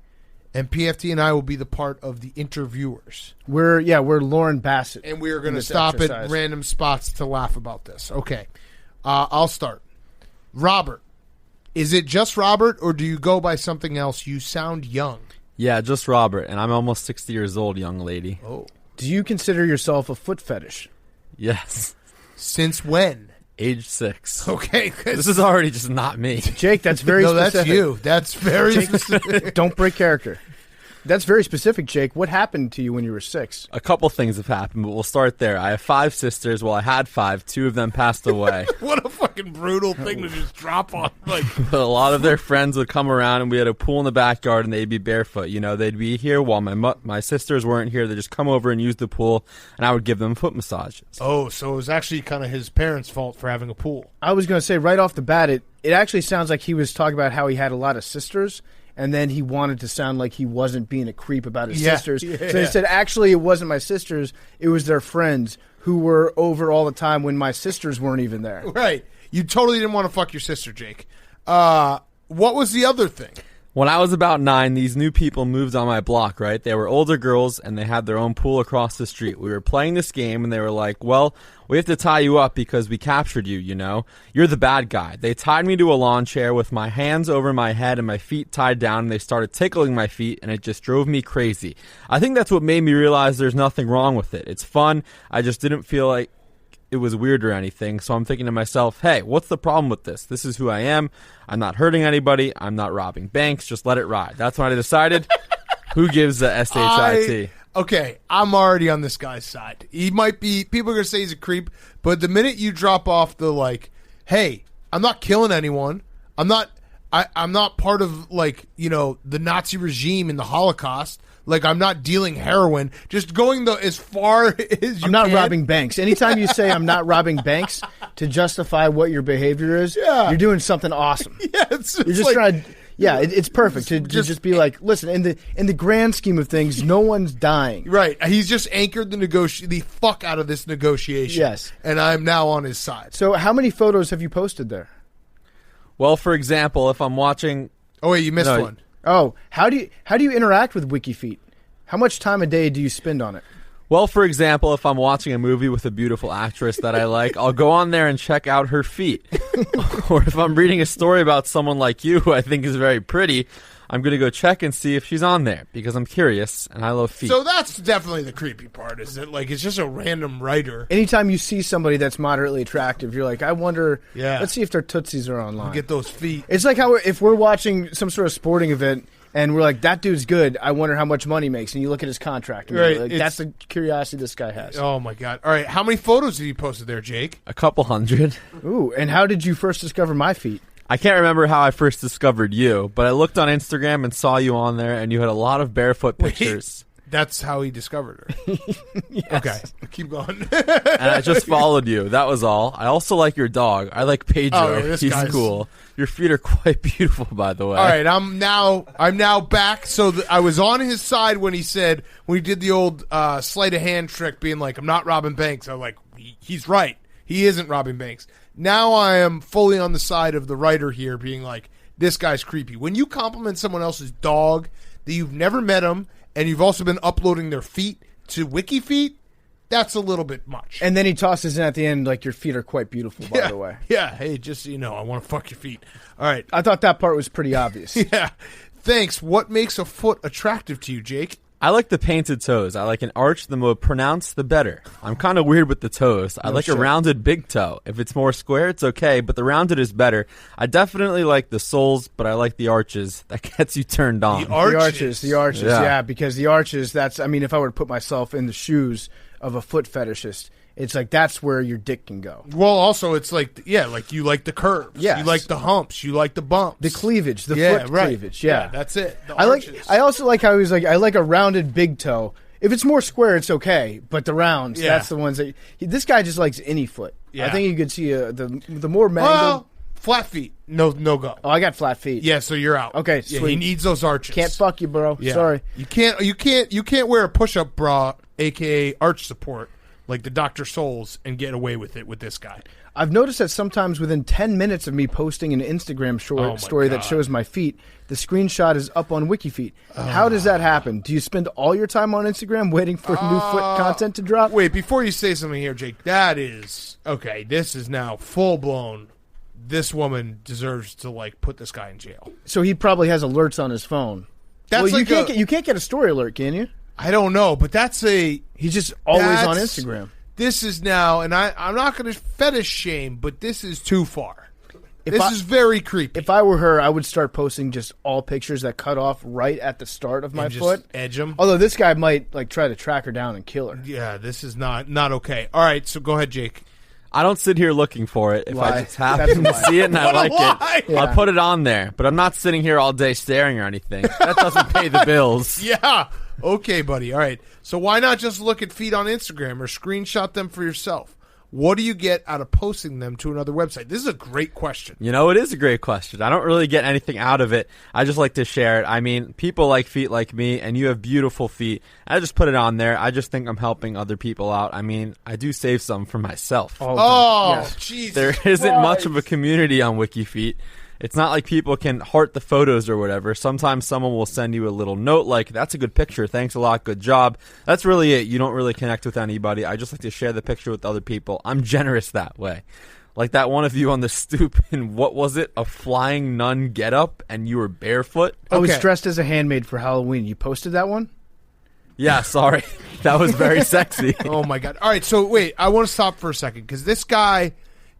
and PFT and I will be the part of the interviewers. We're Lauren Bassett, and we are going to stop at random spots to laugh about this. Okay, I'll start. Robert, is it just Robert, or do you go by something else? You sound young. Yeah, just Robert, and I'm almost 60 years old, young lady. Oh, do you consider yourself a foot fetish? Yes. Since when? Age 6. Okay. This is already just not me. Jake, that's very specific. No, that's you. That's very specific. Don't break character. That's very specific, Jake. What happened to you when you were 6? A couple things have happened, but we'll start there. I have 5 sisters. Well, I had 5. 2 of them passed away. What a fucking brutal thing to just drop on. But a lot of their friends would come around, and we had a pool in the backyard, and they'd be barefoot. You know, they'd be here while my sisters weren't here. They'd just come over and use the pool, and I would give them foot massages. Oh, so it was actually kind of his parents' fault for having a pool. I was going to say, right off the bat, it actually sounds like he was talking about how he had a lot of sisters, and then he wanted to sound like he wasn't being a creep about his sisters. Yeah. So he said, actually, it wasn't my sisters. It was their friends who were over all the time when my sisters weren't even there. Right. You totally didn't want to fuck your sister, Jake. What was the other thing? When I was about 9, these new people moved on my block, right? They were older girls, and they had their own pool across the street. We were playing this game, and they were like, well, we have to tie you up because we captured you, you know? You're the bad guy. They tied me to a lawn chair with my hands over my head and my feet tied down, and they started tickling my feet, and it just drove me crazy. I think that's what made me realize there's nothing wrong with it. It's fun. I just didn't feel like it was weird or anything, so I'm thinking to myself, hey, what's the problem with this? This is who I am. I'm not hurting anybody. I'm not robbing banks. Just let it ride. That's when I decided. Who gives the SHIT? Okay, I'm already on this guy's side. He might be, people are going to say he's a creep, but the minute you drop off the, like, hey, I'm not killing anyone. I'm not part of, like, you know, the Nazi regime in the Holocaust. Like, I'm not dealing heroin. Just going as far as you I'm not robbing banks. Anytime you say I'm not robbing banks to justify what your behavior is, you're doing something awesome. Yeah, it's you're just like, trying to. Yeah, it's perfect to just be like, listen. In the grand scheme of things, no one's dying. Right. He's just anchored the fuck out of this negotiation. Yes. And I'm now on his side. So, how many photos have you posted there? Well, for example, if I'm watching... Oh, wait, you missed one. Oh, how do you interact with WikiFeet? How much time a day do you spend on it? Well, for example, if I'm watching a movie with a beautiful actress that I like, I'll go on there and check out her feet. Or if I'm reading a story about someone like you who I think is very pretty, I'm going to go check and see if she's on there because I'm curious and I love feet. So that's definitely the creepy part, is that like it's just a random writer. Anytime you see somebody that's moderately attractive, you're like, I wonder, Yeah. let's see if their tootsies are online. Get those feet. It's like how if we're watching some sort of sporting event and we're like, that dude's good, I wonder how much money he makes, and you look at his contract. And Right, like, that's the curiosity this guy has. Oh, my God. All right, how many photos have you posted there, Jake? A couple hundred. Ooh, and how did you first discover my feet? I can't remember how I first discovered you, but I looked on Instagram and saw you on there, and you had a lot of barefoot pictures. That's how he discovered her. Okay, keep going. And I just followed you. That was all. I also like your dog. I like Pedro. Oh, yeah, this He's guy's- cool. Your feet are quite beautiful, by the way. All right, I'm now back. So I was on his side when he did the old sleight of hand trick, being like, "I'm not robbing banks." I'm like, he's right. He isn't robbing banks. Now I am fully on the side of the writer here, being like, this guy's creepy. When you compliment someone else's dog that you've never met him, and you've also been uploading their feet to WikiFeet, that's a little bit much. And then he tosses in at the end, like, your feet are quite beautiful, by the way. Yeah, hey, just so you know, I want to fuck your feet. All right. I thought that part was pretty obvious. Yeah. Thanks. What makes a foot attractive to you, Jake? I like the painted toes. I like an arch. The more pronounced, the better. I'm kind of weird with the toes. I like a rounded big toe. If it's more square, it's okay, but the rounded is better. I definitely like the soles, but I like the arches. That gets you turned on. The arches. The arches, Yeah. yeah, because the arches, if I were to put myself in the shoes of a foot fetishist, it's like that's where your dick can go. Well, also, it's like, yeah, like you like the curves. Yes. You like the humps. You like the bumps. The cleavage, the Yeah, foot right. cleavage, yeah. that's it. The I arches. also like how he's like, I like a rounded big toe. If it's more square, it's okay, but the rounds, Yeah. that's the ones that this guy just likes any foot. Yeah. I think you could see the more mangled. Well, flat feet. No go. Oh, I got flat feet. Yeah, so you're out. Okay, Yeah, sweet. he needs those arches. Can't fuck you, bro. Yeah. Sorry. You can't wear a push-up bra, aka arch support, like the Dr. Souls, and get away with it with this guy. I've noticed that sometimes within 10 minutes of me posting an Instagram Oh my story that God. shows my feet, the screenshot is up on WikiFeet. How does that happen? Do you spend all your time on Instagram waiting for new foot content to drop? Wait, before you say something here, Jake, that is okay. This is now full blown. This woman deserves to like put this guy in jail. So he probably has alerts on his phone. That's well, like you can't get a story alert, can you? I don't know, but that's a. He's just always on That's- Instagram. This is now, and I'm not going to fetish shame, but this is too far. If This I- is very creepy. If I were her, I would start posting just all pictures that cut off right at the start of my And just foot. edge him. Although this guy might like try to track her down and kill her. Yeah, this is not okay. All right, so go ahead, Jake. I don't sit here looking for it. If Lie. I just happen That's to see it and I What a like lie. it, I'll put it on there. But I'm not sitting here all day staring or anything. That doesn't pay the bills. Yeah. Okay, buddy. All right. So why not just look at feet on Instagram or screenshot them for yourself? What do you get out of posting them to another website? This is a great question. You know, it is a great question. I don't really get anything out of it. I just like to share it. I mean, people like feet like me, and you have beautiful feet. I just put it on there. I just think I'm helping other people out. I mean, I do save some for myself. Oh, Jesus. There isn't much of a community on WikiFeet. It's not like people can heart the photos or whatever. Sometimes someone will send you a little note like, that's a good picture, thanks a lot, good job. That's really it. You don't really connect with anybody. I just like to share the picture with other people. I'm generous that way. Like that one of you on the stoop in, what was it, a flying nun getup, and you were barefoot? I was Okay. dressed as a handmaid for Halloween. You posted that one? Yeah, sorry. That was very sexy. Oh my God! All right, so wait, I want to stop for a second because this guy,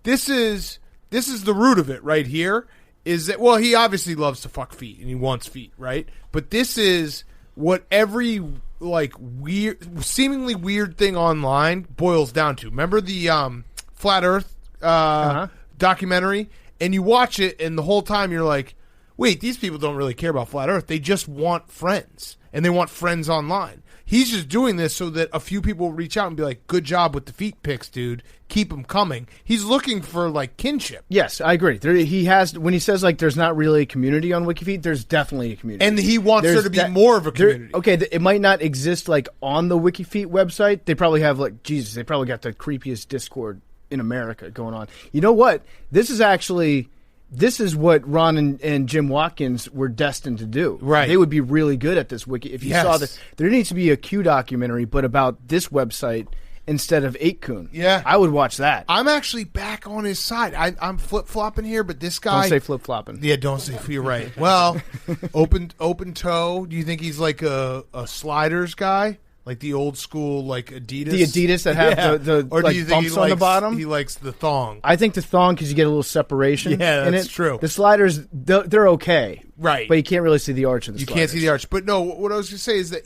this is the root of it right here. Is that, well, he obviously loves to fuck feet and he wants feet, right? But this is what every like weird, seemingly weird thing online boils down to. Remember the Flat Earth documentary, and you watch it, and the whole time you're like, wait, these people don't really care about Flat Earth. They just want friends, and they want friends online. He's just doing this so that a few people will reach out and be like, good job with the feet pics, dude. Keep them coming. He's looking for, like, kinship. Yes, I agree. He has, when he says like there's not really a community on WikiFeet, there's definitely a community. And he wants There's there to be that- more of a community. Okay, it might not exist like on the WikiFeet website. They probably have like, Jesus, they probably got the creepiest Discord in America going on. You know what? This is actually this is what Ron and Jim Watkins were destined to do. Right. They would be really good at this wiki. If you saw this, there needs to be a Q documentary, but about this website instead of 8kun. Yeah. I would watch that. I'm actually back on his side. I'm flip-flopping here, but this guy... Don't say flip-flopping. Yeah, don't say... You're right. Well, open toe. Do you think he's like a sliders guy? Like the old school, like Adidas? The Adidas that have the or like, do you think bumps on the bottom? He likes the thong. I think the thong because you get a little separation. Yeah, in that's it. true. The sliders, they're okay. Right. But you can't really see the arch of the You sliders. can't see the arch. But no, what I was going to say is that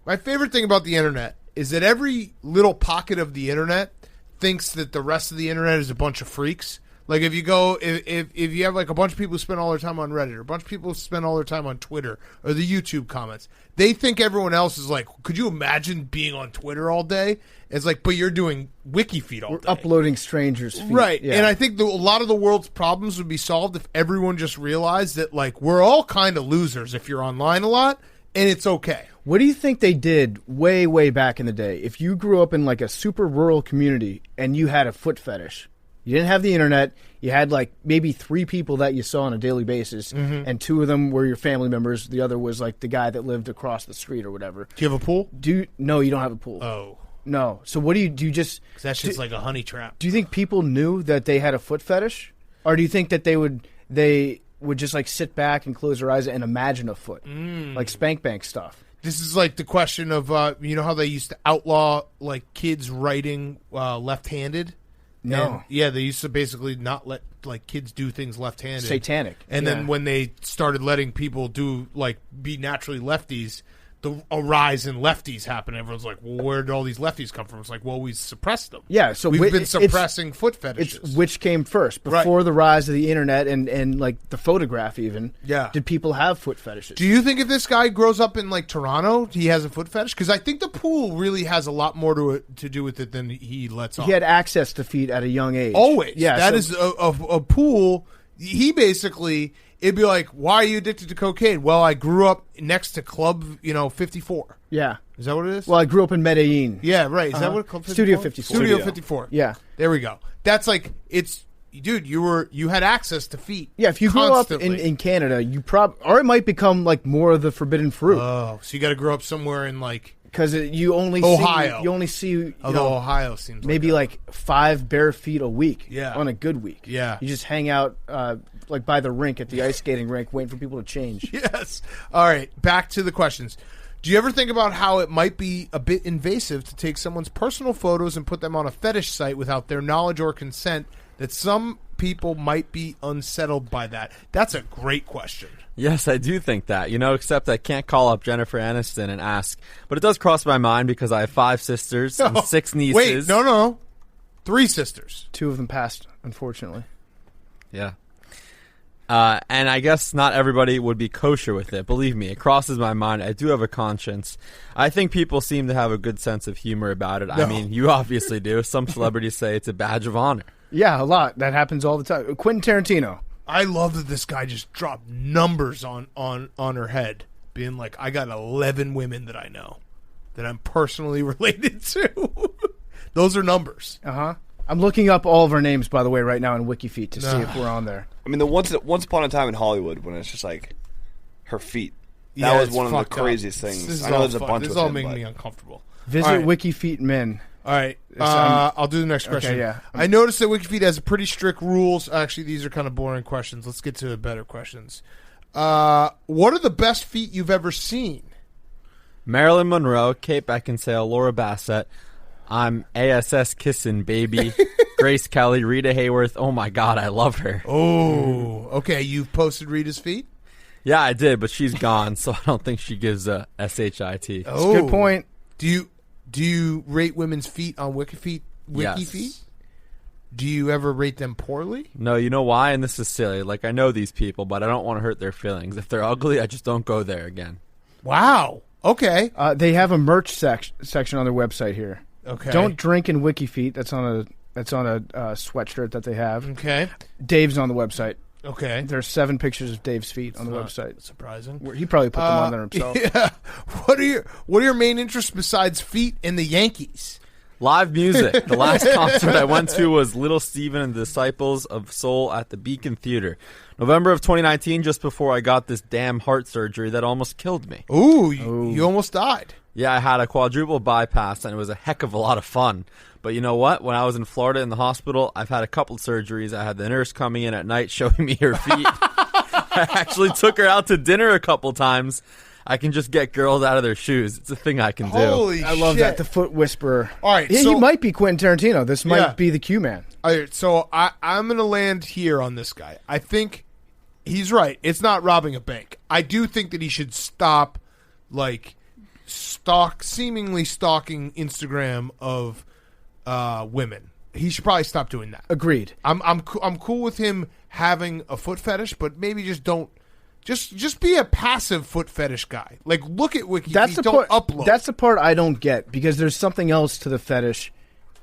my favorite thing about the internet is that every little pocket of the internet thinks that the rest of the internet is a bunch of freaks. Like if you go, if you have like a bunch of people who spend all their time on Reddit, or a bunch of people who spend all their time on Twitter, or the YouTube comments, they think everyone else is like, could you imagine being on Twitter all day? It's like, but you're doing WikiFeed all day. Uploading strangers' feed. Right. Yeah. And I think a lot of the world's problems would be solved if everyone just realized that, like, we're all kind of losers if you're online a lot, and it's okay. What do you think they did way, way back in the day? If you grew up in like a super rural community and you had a foot fetish, you didn't have the internet, you had like maybe 3 people that you saw on a daily basis, and 2 of them were your family members. The other was like the guy that lived across the street or whatever. Do you have a pool? No, you don't have a pool. Oh. No. So what do you just... Because that shit's like a honey trap. Do you think people knew that they had a foot fetish? Or do you think that they would just like sit back and close their eyes and imagine a foot? Like Spank Bank stuff. This is like the question of, you know how they used to outlaw like kids writing left-handed? No. And, they used to basically not let like kids do things left-handed. Satanic. And then when they started letting people be naturally lefties, a rise in lefties happened. Everyone's like, well, where did all these lefties come from? It's like, well, we suppressed them. Yeah, so we've been suppressing foot fetishes. It's which came first, before the rise of the internet and like the photograph even. Yeah. Did people have foot fetishes? Do you think if this guy grows up in like Toronto, he has a foot fetish? Because I think the pool really has a lot more to do with it than he lets on. He had access to feet at a young age. Always. Yeah, that is a pool. He basically... It'd be like, why are you addicted to cocaine? Well, I grew up next to Club, 54. Yeah. Is that what it is? Well, I grew up in Medellin. Yeah, right. Is that what Club 54? Studio 54. Studio 54. Yeah. There we go. That's like, dude, you had access to feet. Yeah, if you grew up in Canada, or it might become like more of the forbidden fruit. Oh, so you got to grow up somewhere in like... Because you only Ohio. You only see Although Ohio seems maybe like 5 bare feet a week. Yeah. On a good week. Yeah. You just hang out like by the rink at the ice skating rink, waiting for people to change. Yes. All right. Back to the questions. Do you ever think about how it might be a bit invasive to take someone's personal photos and put them on a fetish site without their knowledge or consent? That some people might be unsettled by that. That's a great question. Yes, I do think that, except I can't call up Jennifer Aniston and ask. But it does cross my mind because I have 5 sisters and 6 nieces. Wait, no. 3 sisters. 2 of them passed, unfortunately. Yeah. And I guess not everybody would be kosher with it. Believe me, it crosses my mind. I do have a conscience. I think people seem to have a good sense of humor about it. No. I mean, you obviously do. Some celebrities say it's a badge of honor. Yeah, a lot. That happens all the time. Quentin Tarantino. I love that this guy just dropped numbers on her head, being like, I got 11 women that I know that I'm personally related to. Those are numbers. Uh-huh. I'm looking up all of our names, by the way, right now in WikiFeet to see if we're on there. I mean, the once upon a time in Hollywood when it's just like her feet. That was one of the craziest things. I know there's a bunch of them. This is all making me uncomfortable. Visit WikiFeet men. All right, I'll do the next question. Okay, yeah. I noticed that WikiFeed has pretty strict rules. Actually, these are kind of boring questions. Let's get to better questions. What are the best feet you've ever seen? Marilyn Monroe, Kate Beckinsale, Laura Bassett. I'm ASS kissing, baby. Grace Kelly, Rita Hayworth. Oh, my God, I love her. Oh, okay. You've posted Rita's feet? Yeah, I did, but she's gone, so I don't think she gives a SHIT. That's a good point. Do you rate women's feet on WikiFeet? Yes. Do you ever rate them poorly? No, you know why? And this is silly. Like, I know these people, but I don't want to hurt their feelings. If they're ugly, I just don't go there again. Wow. Okay. They have a merch section on their website here. Okay. Don't drink in WikiFeet. That's on a sweatshirt that they have. Okay. Dave's on the website. Okay. There's 7 pictures of Dave's feet on the website. Surprising. He probably put them on there himself. Yeah. What are your main interests besides feet and the Yankees? Live music. The last concert I went to was Little Steven and the Disciples of Soul at the Beacon Theater. November of 2019, just before I got this damn heart surgery that almost killed me. Ooh, you almost died. Yeah, I had a quadruple bypass, and it was a heck of a lot of fun. But you know what? When I was in Florida in the hospital, I've had a couple surgeries. I had the nurse coming in at night showing me her feet. I actually took her out to dinner a couple times. I can just get girls out of their shoes. It's a thing I can do. Holy I love shit. that. The foot whisperer. All right, Yeah, so- he might be Quentin Tarantino. This might be the Q-Man. All right, so I'm going to land here on this guy. I think he's right. It's not robbing a bank. I do think that he should stop, like, seemingly stalking Instagram of women. He should probably stop doing that. Agreed. I'm cool with him having a foot fetish, but maybe just don't. Just be a passive foot fetish guy. Like, look at Wiki. That's the don't part. upload. That's the part I don't get, because there's something else to the fetish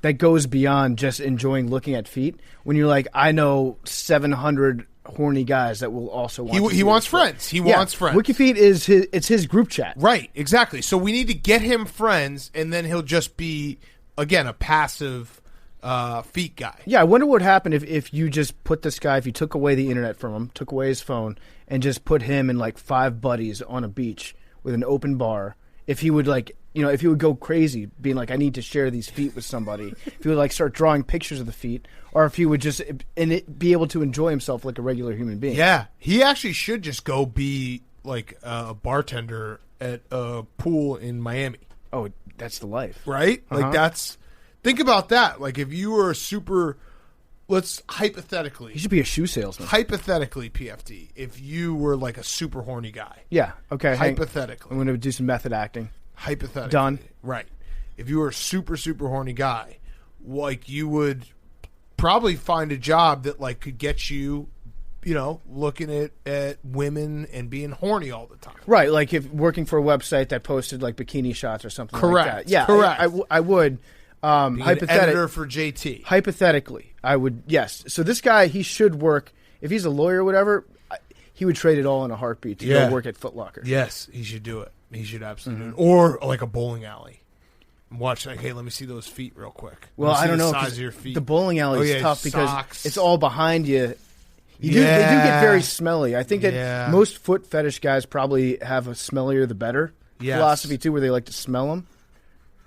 that goes beyond just enjoying looking at feet. When you're like, I know 700 horny guys that will also want. He wants friends. He wants friends. WikiFeet is his group chat. Right, exactly. So we need to get him friends, and then he'll just be, again, a passive feet guy. Yeah, I wonder what would happen if you just put this guy, if you took away the internet from him, took away his phone, and just put him and like 5 buddies on a beach with an open bar. If he would if he would go crazy, being like, I need to share these feet with somebody. If he would like start drawing pictures of the feet, or if he would just be able to enjoy himself like a regular human being. Yeah, he actually should just go be like a bartender at a pool in Miami. Oh, that's the life. Right? Like think about that. Like if you were a super, let's hypothetically. He should be a shoe salesman. Hypothetically, PFD, if you were like a super horny guy. Yeah, okay. Hypothetically. I'm going to do some method acting. Hypothetically. Done. Right. If you were a super, super horny guy, like you would probably find a job that like could get you, looking at women and being horny all the time. Right, like if working for a website that posted like bikini shots or something Correct. like that. Yeah, correct. I would. Being an editor for JT. Hypothetically, I would, yes. So this guy, he should work, if he's a lawyer or whatever, he would trade it all in a heartbeat to go work at Foot Locker. Yes, he should do it. He should absolutely do it. Or like a bowling alley. Watch, like, hey, let me see those feet real quick. Well, I don't know. The size of your feet. The bowling alley is tough because socks. it's all behind you. They do get very smelly. I think that most foot fetish guys probably have a smellier the better philosophy too, where they like to smell them.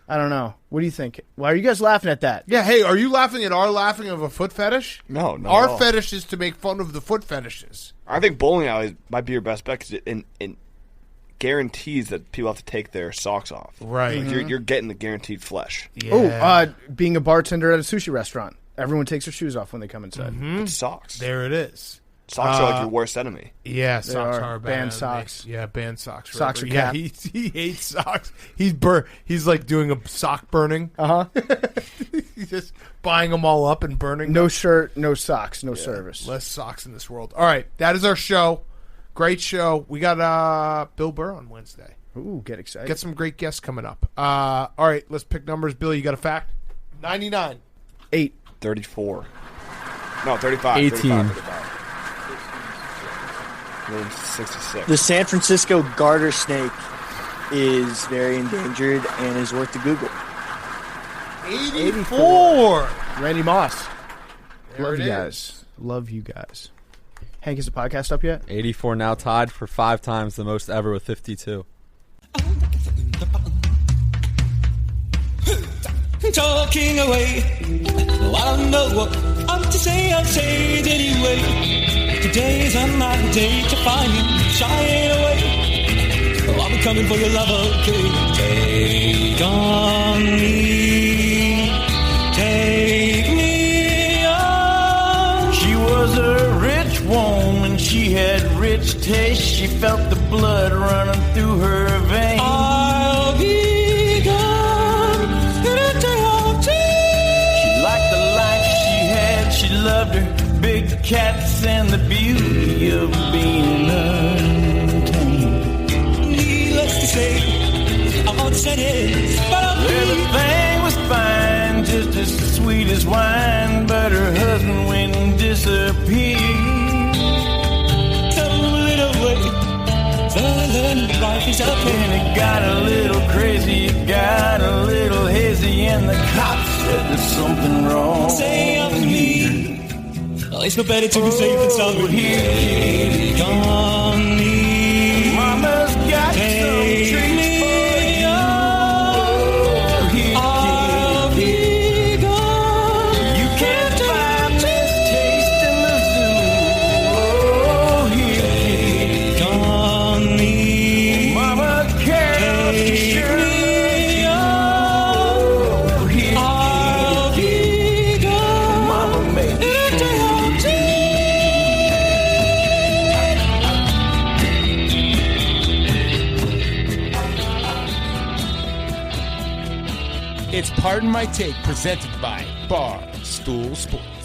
I don't know. What do you think? Why are you guys laughing at that? Yeah, hey, are you laughing at our laughing of a foot fetish? No, not Our at all. fetish is to make fun of the foot fetishes. I think bowling alley might be your best bet because it guarantees that people have to take their socks off. Right. Like you're getting the guaranteed flesh. Yeah. Oh, being a bartender at a sushi restaurant. Everyone takes their shoes off when they come inside. It's socks. There it is. Socks are like your worst enemy. Yeah, socks are. are bad. Ban socks. Yeah, ban socks. Socks forever. are Yeah, cap. he hates socks. He's like doing a sock burning. He's just buying them all up and burning No them. shirt, no socks, no service. Less socks in this world. All right, that is our show. Great show. We got Bill Burr on Wednesday. Ooh, get excited. Got some great guests coming up. All right, let's pick numbers. Bill, you got a fact? 99. 8. 34. No, 35. 18. 35. 66. The San Francisco garter snake is very endangered and is worth the Google. 84. Randy Moss. There Love it you is. guys. Love you guys. Hank, is the podcast up yet? 84 now tied for 5 times the most ever with 52. Talking away. I don't know what I'm to say, I'll say it anyway. Today's another day to find you shying away. Oh, I'm coming for your love, okay? Take on me, take me on. She was a rich woman, she had rich taste. She felt the blood running through her veins. I'll be gone in a day or two. She liked the life she had, she loved her big cats and the beauty of being untamed. Needless to say, I won't say it, but I'll Everything was fine, just as sweet as wine, but her husband went and disappeared. life is up And it got a little crazy, it got a little hazy, and the cops said there's something wrong. Say I'm me. Well, it's no better to be safe than sorry. Here, Gone me. Mama's got some treats for you. Here, I'll be gone. you can't find this taste in the zoo. Oh, here, Gone me. Mama carried off your shirt. Oh, here, I'll be gone. Mama made me It's Pardon My Take, presented by Bar Stool Sports.